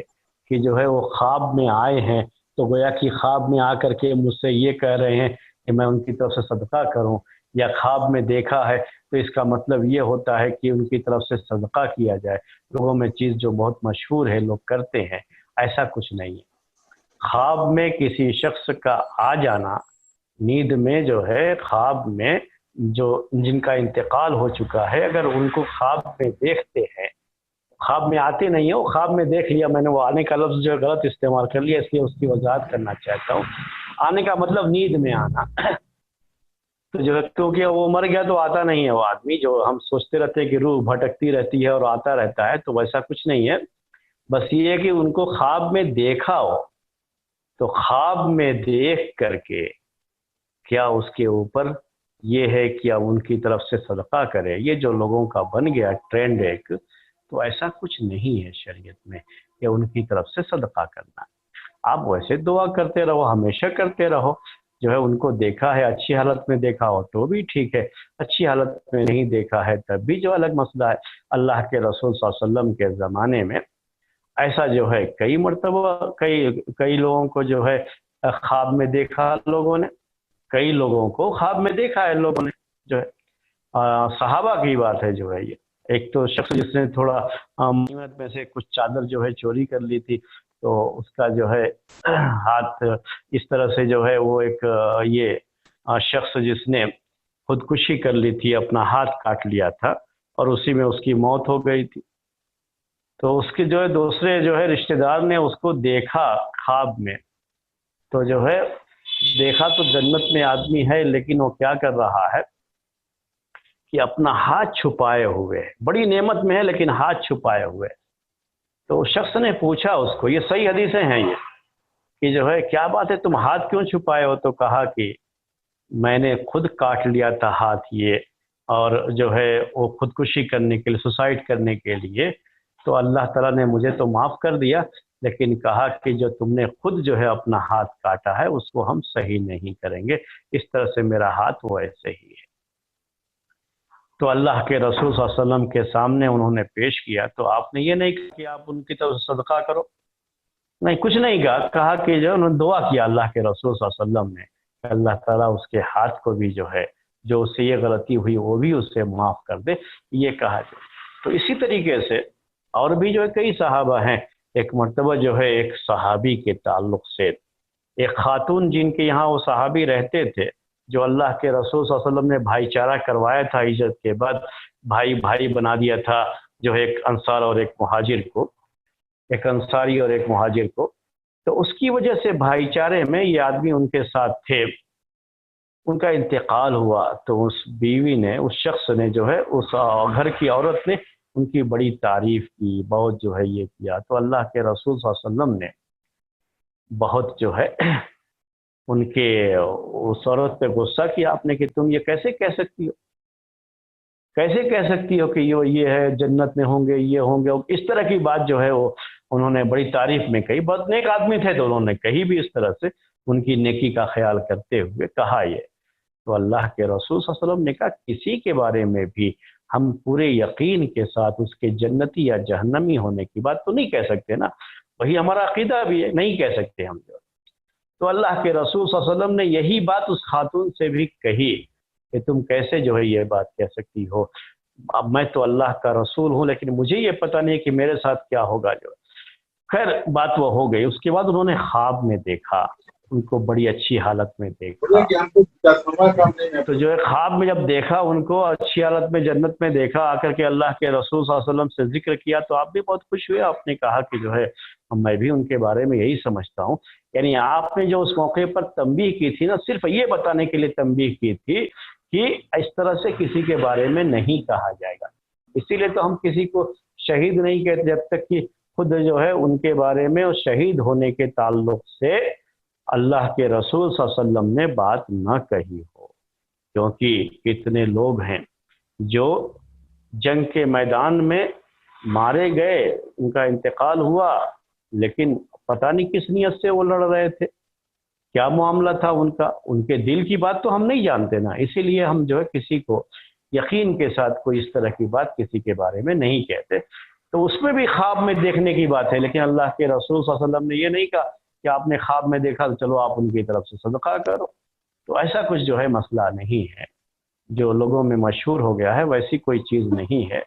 کہ جو ہے وہ خواب میں آئے ہیں تو گویا کہ خواب میں آ کر کے مجھ سے یہ کہہ رہے ہیں کہ میں ان کی طرف سے صدقہ کروں، یا خواب میں دیکھا ہے تو اس کا مطلب یہ ہوتا ہے کہ ان کی طرف سے صدقہ کیا جائے. لوگوں میں چیز جو بہت مشہور ہے لوگ کرتے ہیں، ایسا کچھ نہیں ہے. خواب میں کسی شخص کا آ جانا، نیند میں جو ہے خواب میں جو جن کا انتقال ہو چکا ہے اگر ان کو خواب میں دیکھتے ہیں، خواب میں آتے نہیں ہیں، وہ خواب میں دیکھ لیا، میں نے وہ آنے کا لفظ جو غلط استعمال کر لیا اس لیے اس کی وضاحت کرنا چاہتا ہوں. آنے کا مطلب نیند میں آنا. تو جو ہے کیونکہ وہ مر گیا تو آتا نہیں ہے وہ آدمی، جو ہم سوچتے رہتے ہیں کہ روح بھٹکتی رہتی ہے اور آتا رہتا ہے، تو ویسا کچھ نہیں ہے. بس یہ ہے کہ ان کو خواب میں دیکھا ہو تو خواب میں دیکھ کر کے کیا اس کے اوپر یہ ہے کیا ان کی طرف سے صدقہ کرے. یہ جو لوگوں کا بن گیا ٹرینڈ ایک، تو ایسا کچھ نہیں ہے شریعت میں کہ ان کی طرف سے صدقہ کرنا. آپ ویسے دعا کرتے رہو، ہمیشہ کرتے رہو. جو ہے ان کو دیکھا ہے اچھی حالت میں دیکھا ہو تو بھی ٹھیک ہے، اچھی حالت میں نہیں دیکھا ہے تب بھی جو الگ مسئلہ ہے. اللہ کے رسول صلی اللہ علیہ وسلم کے زمانے میں ایسا جو ہے کئی مرتبہ کئی لوگوں کو جو ہے خواب میں دیکھا لوگوں نے، کئی لوگوں کو خواب میں دیکھا ہے لوگوں نے. جو ہے صحابہ کی بات ہے جو ہے یہ. ایک تو شخص جس نے تھوڑا غنیمت میں سے کچھ چادر جو ہے چوری کر لی تھی، تو اس کا جو ہے ہاتھ اس طرح سے جو ہے وہ ایک یہ شخص جس نے خودکشی کر لی تھی، اپنا ہاتھ کاٹ لیا تھا اور اسی میں اس کی موت ہو گئی تھی. تو اس کے جو ہے دوسرے جو ہے رشتہ دار نے اس کو دیکھا خواب میں، تو جو ہے دیکھا تو جنت میں آدمی ہے لیکن وہ کیا کر رہا ہے کہ اپنا ہاتھ چھپائے ہوئے، بڑی نعمت میں ہے لیکن ہاتھ چھپائے ہوئے. تو شخص نے پوچھا اس کو، یہ صحیح حدیثیں ہیں یہ، کہ جو ہے کیا بات ہے تم ہاتھ کیوں چھپائے ہو؟ تو کہا کہ میں نے خود کاٹ لیا تھا ہاتھ یہ، اور جو ہے وہ خودکشی کرنے کے لیے، سوسائڈ کرنے کے لیے، تو اللہ تعالیٰ نے مجھے تو معاف کر دیا، لیکن کہا کہ جو تم نے خود جو ہے اپنا ہاتھ کاٹا ہے اس کو ہم صحیح نہیں کریں گے، اس طرح سے میرا ہاتھ وہ ایسے ہی ہے. تو اللہ کے رسول صلی اللہ علیہ وسلم کے سامنے انہوں نے پیش کیا، تو آپ نے یہ نہیں کہا کہ آپ ان کی طرف صدقہ کرو، نہیں کچھ نہیں کہا. کہا کہ جو انہوں نے دعا کیا اللہ کے رسول صلی اللہ علیہ وسلم نے کہ اللہ تعالیٰ اس کے ہاتھ کو بھی جو ہے جو اس سے یہ غلطی ہوئی وہ بھی اس سے معاف کر دے، یہ کہا جائے. تو اسی طریقے سے اور بھی جو ہے کئی صحابہ ہیں. ایک مرتبہ جو ہے ایک صحابی کے تعلق سے ایک خاتون جن کے یہاں وہ صحابی رہتے تھے، جو اللہ کے رسول صلی اللہ علیہ وسلم نے بھائی چارہ کروایا تھا ہجرت کے بعد، بھائی بنا دیا تھا جو ہے ایک انصار اور ایک مہاجر کو، ایک انصاری اور ایک مہاجر کو. تو اس کی وجہ سے بھائی چارے میں یہ آدمی ان کے ساتھ تھے، ان کا انتقال ہوا تو اس بیوی نے، اس شخص نے جو ہے اس گھر کی عورت نے ان کی بڑی تعریف کی، بہت جو ہے یہ کیا. تو اللہ کے رسول صلی اللہ علیہ وسلم نے بہت جو ہے ان کے اس عورت پہ غصہ کیا آپ نے کہ تم یہ کیسے کہہ سکتی ہو، کیسے کہہ سکتی ہو کہ یہ ہے جنت میں ہوں گے، یہ ہوں گے. اس طرح کی بات جو ہے وہ انہوں نے بڑی تعریف میں کہی. بہت نیک آدمی تھے تو انہوں نے کہی بھی اس طرح سے، ان کی نیکی کا خیال کرتے ہوئے کہا یہ. تو اللہ کے رسول صلی اللہ علیہ وسلم نے کہا کسی کے بارے میں بھی ہم پورے یقین کے ساتھ اس کے جنتی یا جہنمی ہونے کی بات تو نہیں کہہ سکتے نا، وہی ہمارا عقیدہ بھی ہے، نہیں کہہ سکتے ہم جو. تو اللہ کے رسول صلی اللہ علیہ وسلم نے یہی بات اس خاتون سے بھی کہی کہ تم کیسے جو ہے یہ بات کہہ سکتی ہو، اب میں تو اللہ کا رسول ہوں لیکن مجھے یہ پتہ نہیں کہ میرے ساتھ کیا ہوگا جو ہے۔ خیر بات وہ ہو گئی۔ اس کے بعد انہوں نے خواب میں دیکھا، ان کو بڑی اچھی حالت میں دیکھا، تو جو ہے خواب میں جب دیکھا ان کو اچھی حالت میں جنت میں دیکھا، آ کر کے اللہ کے رسول صلی اللہ علیہ وسلم سے ذکر کیا تو آپ بھی بہت خوش ہوئے، آپ نے کہا کہ جو ہے میں بھی ان کے بارے میں یہی سمجھتا ہوں۔ یعنی آپ نے جو اس موقع پر تنبیہ کی تھی نا، صرف یہ بتانے کے لیے تنبیہ کی تھی کہ اس طرح سے کسی کے بارے میں نہیں کہا جائے گا۔ اسی لیے تو ہم کسی کو شہید نہیں کہتے جب تک کہ خود جو ہے ان کے بارے میں اور شہید ہونے کے تعلق سے اللہ کے رسول صلی اللہ علیہ وسلم نے بات نہ کہی ہو، کیونکہ کتنے لوگ ہیں جو جنگ کے میدان میں مارے گئے، ان کا انتقال ہوا، لیکن پتہ نہیں کس نیت سے وہ لڑ رہے تھے، کیا معاملہ تھا ان کا، ان کے دل کی بات تو ہم نہیں جانتے نا، اسی لیے ہم جو ہے کسی کو یقین کے ساتھ کوئی اس طرح کی بات کسی کے بارے میں نہیں کہتے۔ تو اس میں بھی خواب میں دیکھنے کی بات ہے، لیکن اللہ کے رسول صلی اللہ علیہ وسلم نے یہ نہیں کہا کہ آپ نے خواب میں دیکھا تو چلو آپ ان کی طرف سے صدقہ کرو۔ تو ایسا کچھ جو ہے مسئلہ نہیں ہے، جو لوگوں میں مشہور ہو گیا ہے ویسی کوئی چیز نہیں ہے۔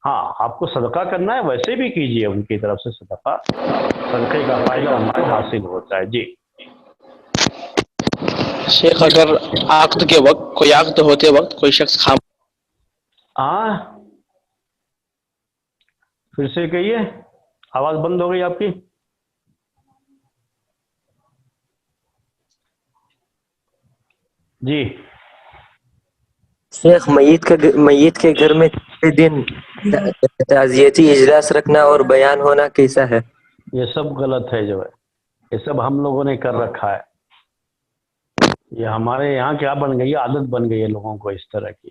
ہاں آپ کو صدقہ کرنا ہے ویسے بھی کیجئے، ان کی طرف سے صدقہ، صدقے کا فائدہ ان کو حاصل ہوتا ہے۔ جی شیخ، اگر عقد کے وقت کوئی عقد ہوتے وقت کوئی شخص ہاں پھر سے کہیے، آواز بند ہو گئی آپ کی۔ جی شیخ، میت کے گھر میں 6 دن تعزیتی اجلاس رکھنا اور بیان ہونا کیسا ہے؟ یہ سب غلط ہے، جو ہے یہ سب ہم لوگوں نے کر رکھا ہے، یہ ہمارے یہاں کیا بن گئی ہے، عادت بن گئی ہے لوگوں کو اس طرح کی۔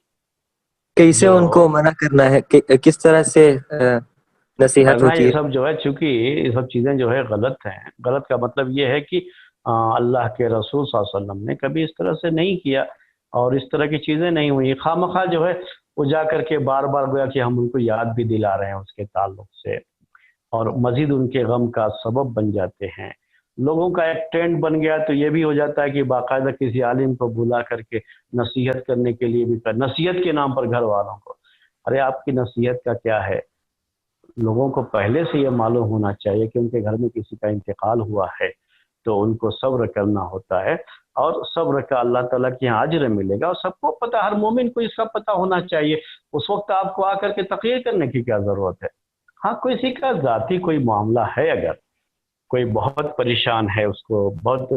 کیسے ان کو منع کرنا ہے، کس طرح سے نصیحت کرنا ہوتی یہ ہے؟ سب جو ہے، چونکہ یہ سب چیزیں جو ہے غلط ہیں۔ غلط کا مطلب یہ ہے کہ اللہ کے رسول صلی اللہ علیہ وسلم نے کبھی اس طرح سے نہیں کیا اور اس طرح کی چیزیں نہیں ہوئی۔ خواہ مخواہ جو ہے وہ جا کر کے بار بار گویا کہ ہم ان کو یاد بھی دلا رہے ہیں اس کے تعلق سے، اور مزید ان کے غم کا سبب بن جاتے ہیں۔ لوگوں کا ایک ٹرینڈ بن گیا تو یہ بھی ہو جاتا ہے کہ باقاعدہ کسی عالم کو بلا کر کے نصیحت کرنے کے لیے بھی نصیحت کے نام پر گھر والوں کو، ارے آپ کی نصیحت کا کیا ہے؟ لوگوں کو پہلے سے یہ معلوم ہونا چاہیے کہ ان کے گھر میں کسی کا انتقال ہوا ہے تو ان کو صبر کرنا ہوتا ہے، اور صبر کا اللہ تعالیٰ کے یہاں اجر ملے گا، اور سب کو پتہ، ہر مومن کو اس کا پتہ ہونا چاہیے۔ اس وقت آپ کو آ کر کے تقریر کرنے کی کیا ضرورت ہے؟ ہاں کسی کا ذاتی کوئی معاملہ ہے، اگر کوئی بہت پریشان ہے، اس کو بہت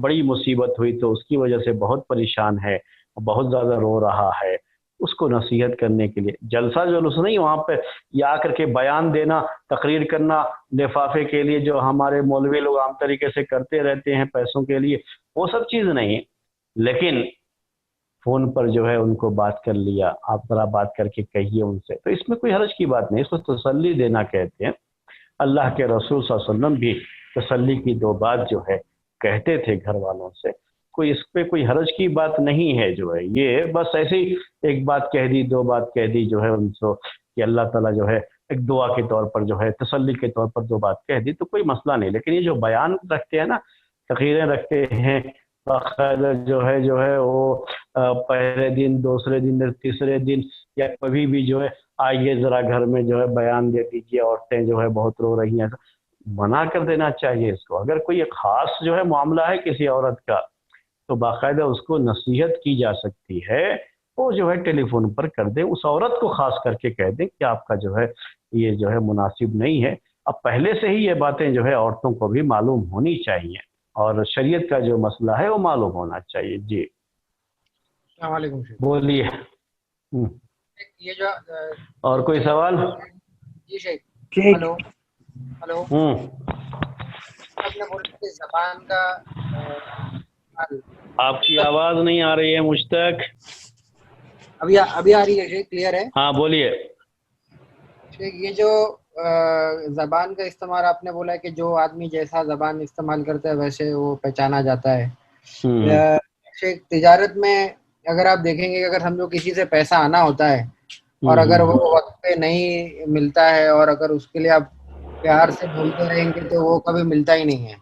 بڑی مصیبت ہوئی تو اس کی وجہ سے بہت پریشان ہے، بہت زیادہ رو رہا ہے، اس کو نصیحت کرنے کے لیے جلسہ جلوس نہیں، وہاں پہ یا آ کر کے بیان دینا، تقریر کرنا لفافے کے لیے جو ہمارے مولوی لوگ عام طریقے سے کرتے رہتے ہیں پیسوں کے لیے، وہ سب چیز نہیں ہے۔ لیکن فون پر جو ہے ان کو بات کر لیا، آپ ذرا بات کر کے کہیے ان سے، تو اس میں کوئی حرج کی بات نہیں، اس کو تسلی دینا کہتے ہیں۔ اللہ کے رسول صلی اللہ علیہ وسلم بھی تسلی کی 2 بات جو ہے کہتے تھے گھر والوں سے، کوئی اس پہ کوئی حرج کی بات نہیں ہے۔ جو ہے یہ بس ایسے ہی ایک بات کہہ دی، 2 بات کہہ دی جو ہے ان کو، کہ اللہ تعالیٰ جو ہے ایک دعا کے طور پر جو ہے تسلی کے طور پر 2 بات کہہ دی تو کوئی مسئلہ نہیں۔ لیکن یہ جو بیان رکھتے ہیں نا، تقریریں رکھتے ہیں باقاعدہ، جو ہے وہ پہلے دن، دوسرے دن، تیسرے دن، یا کبھی بھی جو ہے آئیے ذرا گھر میں جو ہے بیان دے دیجیے، عورتیں جو ہے بہت رو رہی ہیں، منع کر دینا چاہیے اس کو۔ اگر کوئی خاص جو ہے معاملہ ہے کسی عورت کا تو باقاعدہ اس کو نصیحت کی جا سکتی ہے، وہ جو ہے ٹیلی فون پر کر دیں، اس عورت کو خاص کر کے کہہ دیں کہ آپ کا جو ہے یہ جو ہے مناسب نہیں ہے۔ اب پہلے سے ہی یہ باتیں جو ہے عورتوں کو بھی معلوم ہونی چاہیے، اور شریعت کا جو مسئلہ ہے وہ معلوم ہونا چاہیے۔ جی السلام علیکم شیخ۔ بولیے۔ یہ جو اور کوئی سوال؟ جی شیخ، ہلو ہلو، آپ نے بولا کہ زبان کا آپ کی آواز نہیں آ رہی ہے مجھ تک۔ ابھی آ رہی ہے شیخ، کلیئر ہے؟ ہاں بولیے۔ شیخ یہ جو زبان کا استعمال آپ نے بولا کہ جو آدمی جیسا زبان استعمال کرتا ہے ویسے وہ پہچانا جاتا ہے۔ شیخ تجارت میں اگر آپ دیکھیں گے، اگر سمجھو کسی سے پیسہ آنا ہوتا ہے اور اگر وہ وقت پہ نہیں ملتا ہے، اور اگر اس کے لیے آپ پیار سے بولتے رہیں گے تو وہ کبھی ملتا ہی نہیں ہے۔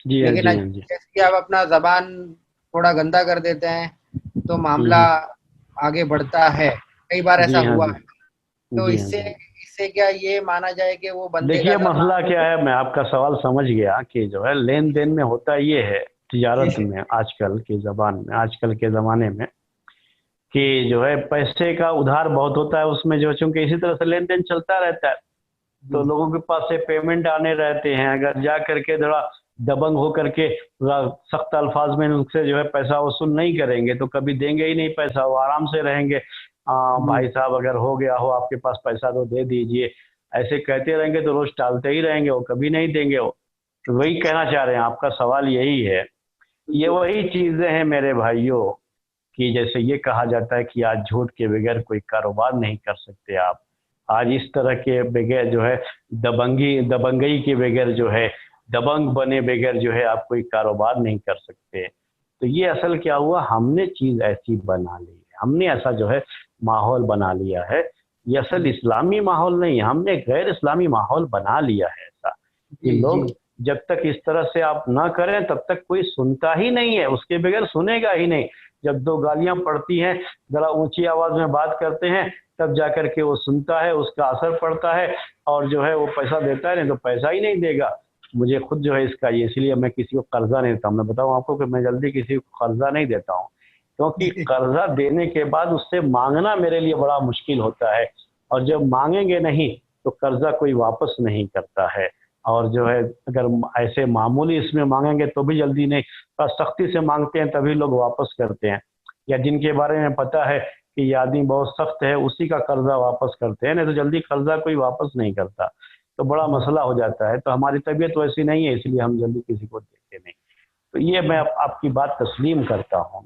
جی ہاں لیکن جی ہاں جی جیسے کہ آپ اپنا زبان تھوڑا گندا کر دیتے ہیں تو معاملہ آگے بڑھتا ہے. کئی بار ایسا جی ہاں ہوا جی ہے. تو جی اس ہاں سے جی. کیا یہ مانا جائے کہ وہ بندے کا دیکھیے مسئلہ زبان کیا ہے، میں آپ کا سوال سمجھ گیا کہ جو ہے لین دین میں ہوتا یہ ہے تجارت میں آج کل کی زبان میں آج کل کے زمانے میں کہ جو ہے پیسے کا ادھار بہت ہوتا ہے اس میں، جو چونکہ اسی طرح سے لین دین چلتا رہتا ہے تو لوگوں کے پاس سے پیمنٹ آنے رہتے ہیں. اگر جا کر کے ذرا دبنگ ہو کر کے سخت الفاظ میں ان سے جو ہے پیسہ وصول نہیں کریں گے تو کبھی دیں گے ہی نہیں پیسہ، وہ آرام سے رہیں گے. بھائی صاحب اگر ہو گیا ہو آپ کے پاس پیسہ تو دے دیجئے، ایسے کہتے رہیں گے تو روز ٹالتے ہی رہیں گے، وہ کبھی نہیں دیں گے. وہ تو وہی کہنا چاہ رہے ہیں، آپ کا سوال یہی ہے. یہ وہی چیزیں ہیں میرے بھائیوں کہ جیسے یہ کہا جاتا ہے کہ آج جھوٹ کے بغیر کوئی کاروبار نہیں کر سکتے آپ. آج اس طرح کے بغیر جو ہے دبنگئی کے بغیر جو ہے دبنگ بنے بغیر جو ہے آپ کوئی کاروبار نہیں کر سکتے. تو یہ اصل کیا ہوا، ہم نے چیز ایسی بنا لی ہے، ہم نے ایسا جو ہے ماحول بنا لیا ہے. یہ اصل اسلامی ماحول نہیں ہے، ہم نے غیر اسلامی ماحول بنا لیا ہے ایسا کہ لوگ جب تک اس طرح سے آپ نہ کریں تب تک کوئی سنتا ہی نہیں ہے، اس کے بغیر سنے گا ہی نہیں. جب دو گالیاں پڑتی ہیں، ذرا اونچی آواز میں بات کرتے ہیں، تب جا کر کے وہ سنتا ہے، اس کا اثر پڑتا ہے اور جو ہے وہ پیسہ دیتا ہے، نہیں تو پیسہ ہی نہیں دے گا. مجھے خود جو ہے اس کا یہ اس لیے میں کسی کو قرضہ نہیں دیتا ہوں. میں بتاؤں آپ کو کہ میں جلدی کسی کو قرضہ نہیں دیتا ہوں، کیونکہ قرضہ دینے کے بعد اس سے مانگنا میرے لیے بڑا مشکل ہوتا ہے. اور جب مانگیں گے نہیں تو قرضہ کوئی واپس نہیں کرتا ہے. اور جو ہے اگر ایسے معمولی اس میں مانگیں گے تو بھی جلدی نہیں، اور سختی سے مانگتے ہیں تبھی لوگ واپس کرتے ہیں. یا جن کے بارے میں پتہ ہے کہ یہ آدمی بہت سخت ہے اسی کا قرضہ واپس کرتے ہیں، نہیں تو جلدی قرضہ کوئی واپس نہیں کرتا. تو بڑا مسئلہ ہو جاتا ہے. تو ہماری طبیعت ویسی نہیں ہے، اس لیے ہم جلدی کسی کو دیتے نہیں. تو یہ میں آپ کی بات تسلیم کرتا ہوں.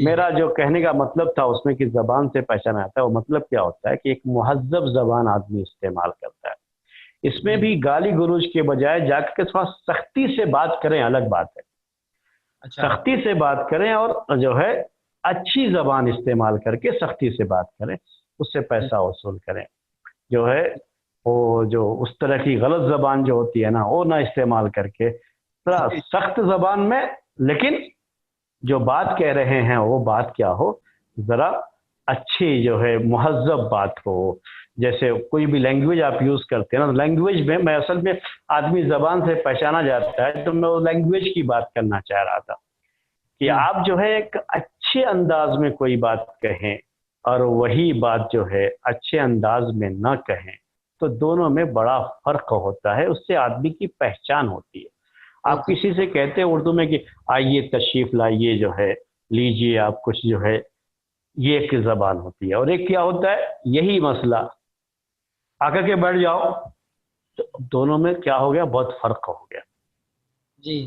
میرا جو کہنے کا مطلب تھا اس میں کہ زبان سے پہچانا آتا ہے، وہ مطلب کیا ہوتا ہے کہ ایک مہذب زبان آدمی استعمال کرتا ہے. اس میں بھی گالی گلوچ کے بجائے جا کے تھوڑا سختی سے بات کریں، الگ بات ہے. سختی سے بات کریں اور جو ہے اچھی زبان استعمال کر کے سختی سے بات کریں، اس سے پیسہ وصول کریں. جو ہے وہ جو اس طرح کی غلط زبان جو ہوتی ہے نا وہ نہ استعمال کر کے تھوڑا سخت زبان میں، لیکن جو بات کہہ رہے ہیں وہ بات کیا ہو، ذرا اچھی جو ہے مہذب بات ہو. جیسے کوئی بھی لینگویج آپ یوز کرتے ہیں نا، لینگویج میں اصل میں آدمی زبان سے پہچانا جاتا ہے. تو میں وہ لینگویج کی بات کرنا چاہ رہا تھا کہ آپ جو ہے ایک اچھے انداز میں کوئی بات کہیں اور وہی بات جو ہے اچھے انداز میں نہ کہیں تو دونوں میں بڑا فرق ہوتا ہے. اس سے آدمی کی پہچان ہوتی ہے. آپ کسی سے کہتے ہیں اردو میں کہ آئیے تشریف لائیے، جو ہے لیجیے آپ کچھ، جو ہے یہ ایک زبان ہوتی ہے. اور ایک کیا ہوتا ہے، یہی مسئلہ آ کر کے بیٹھ جاؤ، تو دونوں میں کیا ہو گیا، بہت فرق ہو گیا. جی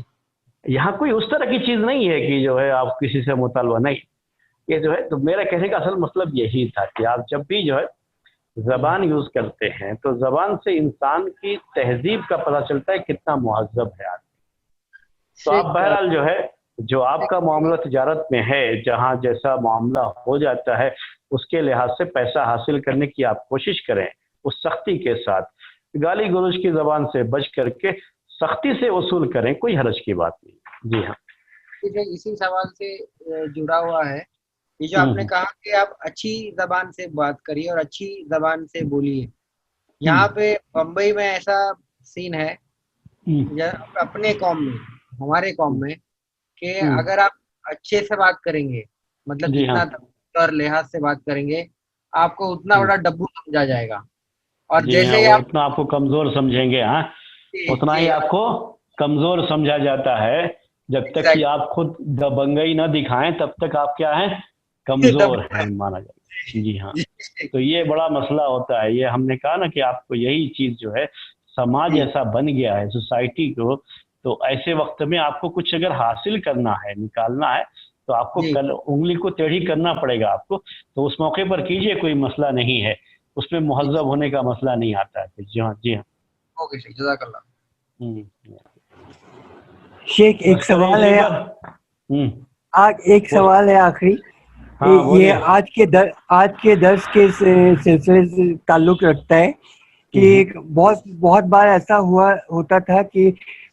یہاں کوئی اس طرح کی چیز نہیں ہے کہ جو ہے آپ کسی سے مطالبہ نہیں. یہ جو ہے تو میرا کہنے کا اصل مطلب یہی تھا کہ آپ جب بھی جو ہے زبان یوز کرتے ہیں تو زبان سے انسان کی تہذیب کا پتہ چلتا ہے کتنا مہذب ہے آدمی. تو آپ بہرحال جو ہے جو آپ کا معاملہ تجارت میں ہے، جہاں جیسا معاملہ ہو جاتا ہے اس کے لحاظ سے پیسہ حاصل کرنے کی آپ کوشش کریں، اس سختی کے ساتھ. گالی گلوچ کی زبان سے بچ کر کے سختی سے وصول کریں، کوئی حرج کی بات نہیں. جی ہاں. اسی سوال سے جڑا ہوا ہے یہ جو آپ نے کہا کہ آپ اچھی زبان سے بات کریے اور اچھی زبان سے بولیے. یہاں پہ بمبئی میں ایسا سین ہے اپنے قوم میں، ہمارے قوم میں، کہ اگر آپ اچھے سے بات کریں گے، مطلب جتنا اور لحاظ سے بات کریں گے، آپ کو اتنا بڑا ڈبو سمجھا جائے گا. اور جی جیسے ہاں، ہی وہ اتنا آپ کو کمزور سمجھیں گے. ہاں، اتنا ہی آپ کو کمزور سمجھا جاتا ہے. جب تک کہ آپ خود دبنگئی نہ دکھائیں تب تک آپ کیا ہیں، کمزور ہیں مانا جاتا ہے. جی ہاں. تو یہ بڑا مسئلہ ہوتا ہے. یہ ہم نے کہا نا کہ آپ کو یہی چیز جو ہے سماج ایسا بن گیا ہے سوسائٹی کو، تو ایسے وقت میں آپ کو کچھ اگر حاصل کرنا ہے، نکالنا ہے، تو آپ کو انگلی کو ٹیڑھی کرنا پڑے گا آپ کو. تو اس موقع پر کیجئے، کوئی مسئلہ نہیں ہے. اس میں مہذب ہونے کا مسئلہ نہیں آتا ہے. جی ہاں. جی ہاں. اوکے شیخ، جزاک اللہ. شیخ ایک سوال ہے، ایک سوال ہے آخری. یہ آج کے درس کے سلسلے سے تعلق رکھتا ہے کہ بہت بار ایسا ہوتا تھا کہ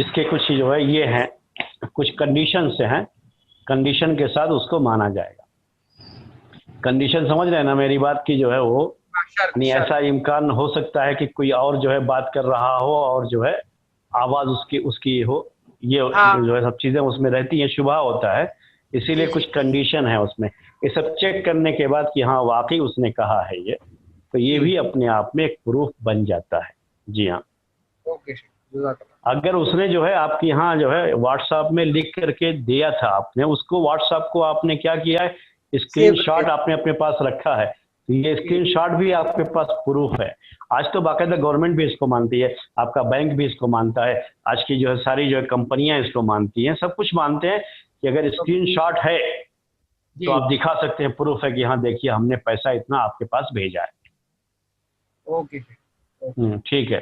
اس کے کچھ جو ہے یہ ہیں کچھ کنڈیشن سے ہیں, کنڈیشن کے ساتھ اس کو مانا جائے گا. کنڈیشن سمجھ رہے ہیں نا میری بات کی جو ہے وہ, یعنی ایسا امکان ہو سکتا ہے کہ کوئی اور جو ہے بات کر رہا ہو اور جو ہے آواز اس کی ہو, یہ جو ہے سب چیزیں اس میں رہتی ہیں, شبہ ہوتا ہے, اسی لیے کچھ کنڈیشن ہے اس میں. یہ سب چیک کرنے کے بعد کہ ہاں واقعی اس نے کہا ہے یہ, تو یہ بھی اپنے آپ میں ایک پروف بن جاتا ہے. جی ہاں. اگر اس نے جو ہے آپ کے یہاں جو ہے واٹس ایپ میں لکھ کر کے دیا تھا, آپ نے اس کو واٹس ایپ کو آپ نے کیا کیا ہے, اسکرین شاٹ آپ نے اپنے پاس رکھا ہے, تو یہ اسکرین شاٹ بھی آپ کے پاس پروف ہے. آج تو باقاعدہ گورنمنٹ بھی اس کو مانتی ہے, آپ کا بینک بھی اس کو مانتا ہے, آج کی جو ہے ساری جو ہے کمپنیاں اس کو مانتی ہیں, سب کچھ مانتے ہیں کہ اگر اسکرین شاٹ ہے تو آپ دکھا سکتے ہیں, پروف ہے کہ ہاں دیکھیے ہم نے پیسہ اتنا آپ کے پاس بھیجا ہے. اوکے ٹھیک ہے. ٹھیک ہے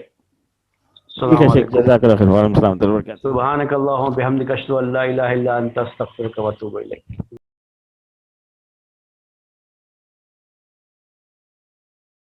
شیخ, جزاک اللہ خیر. وعلیکم السلام. سبحانک اللہم بحمدک اشہد ان لا الہ الا انت استغفرک و اتوب الیک.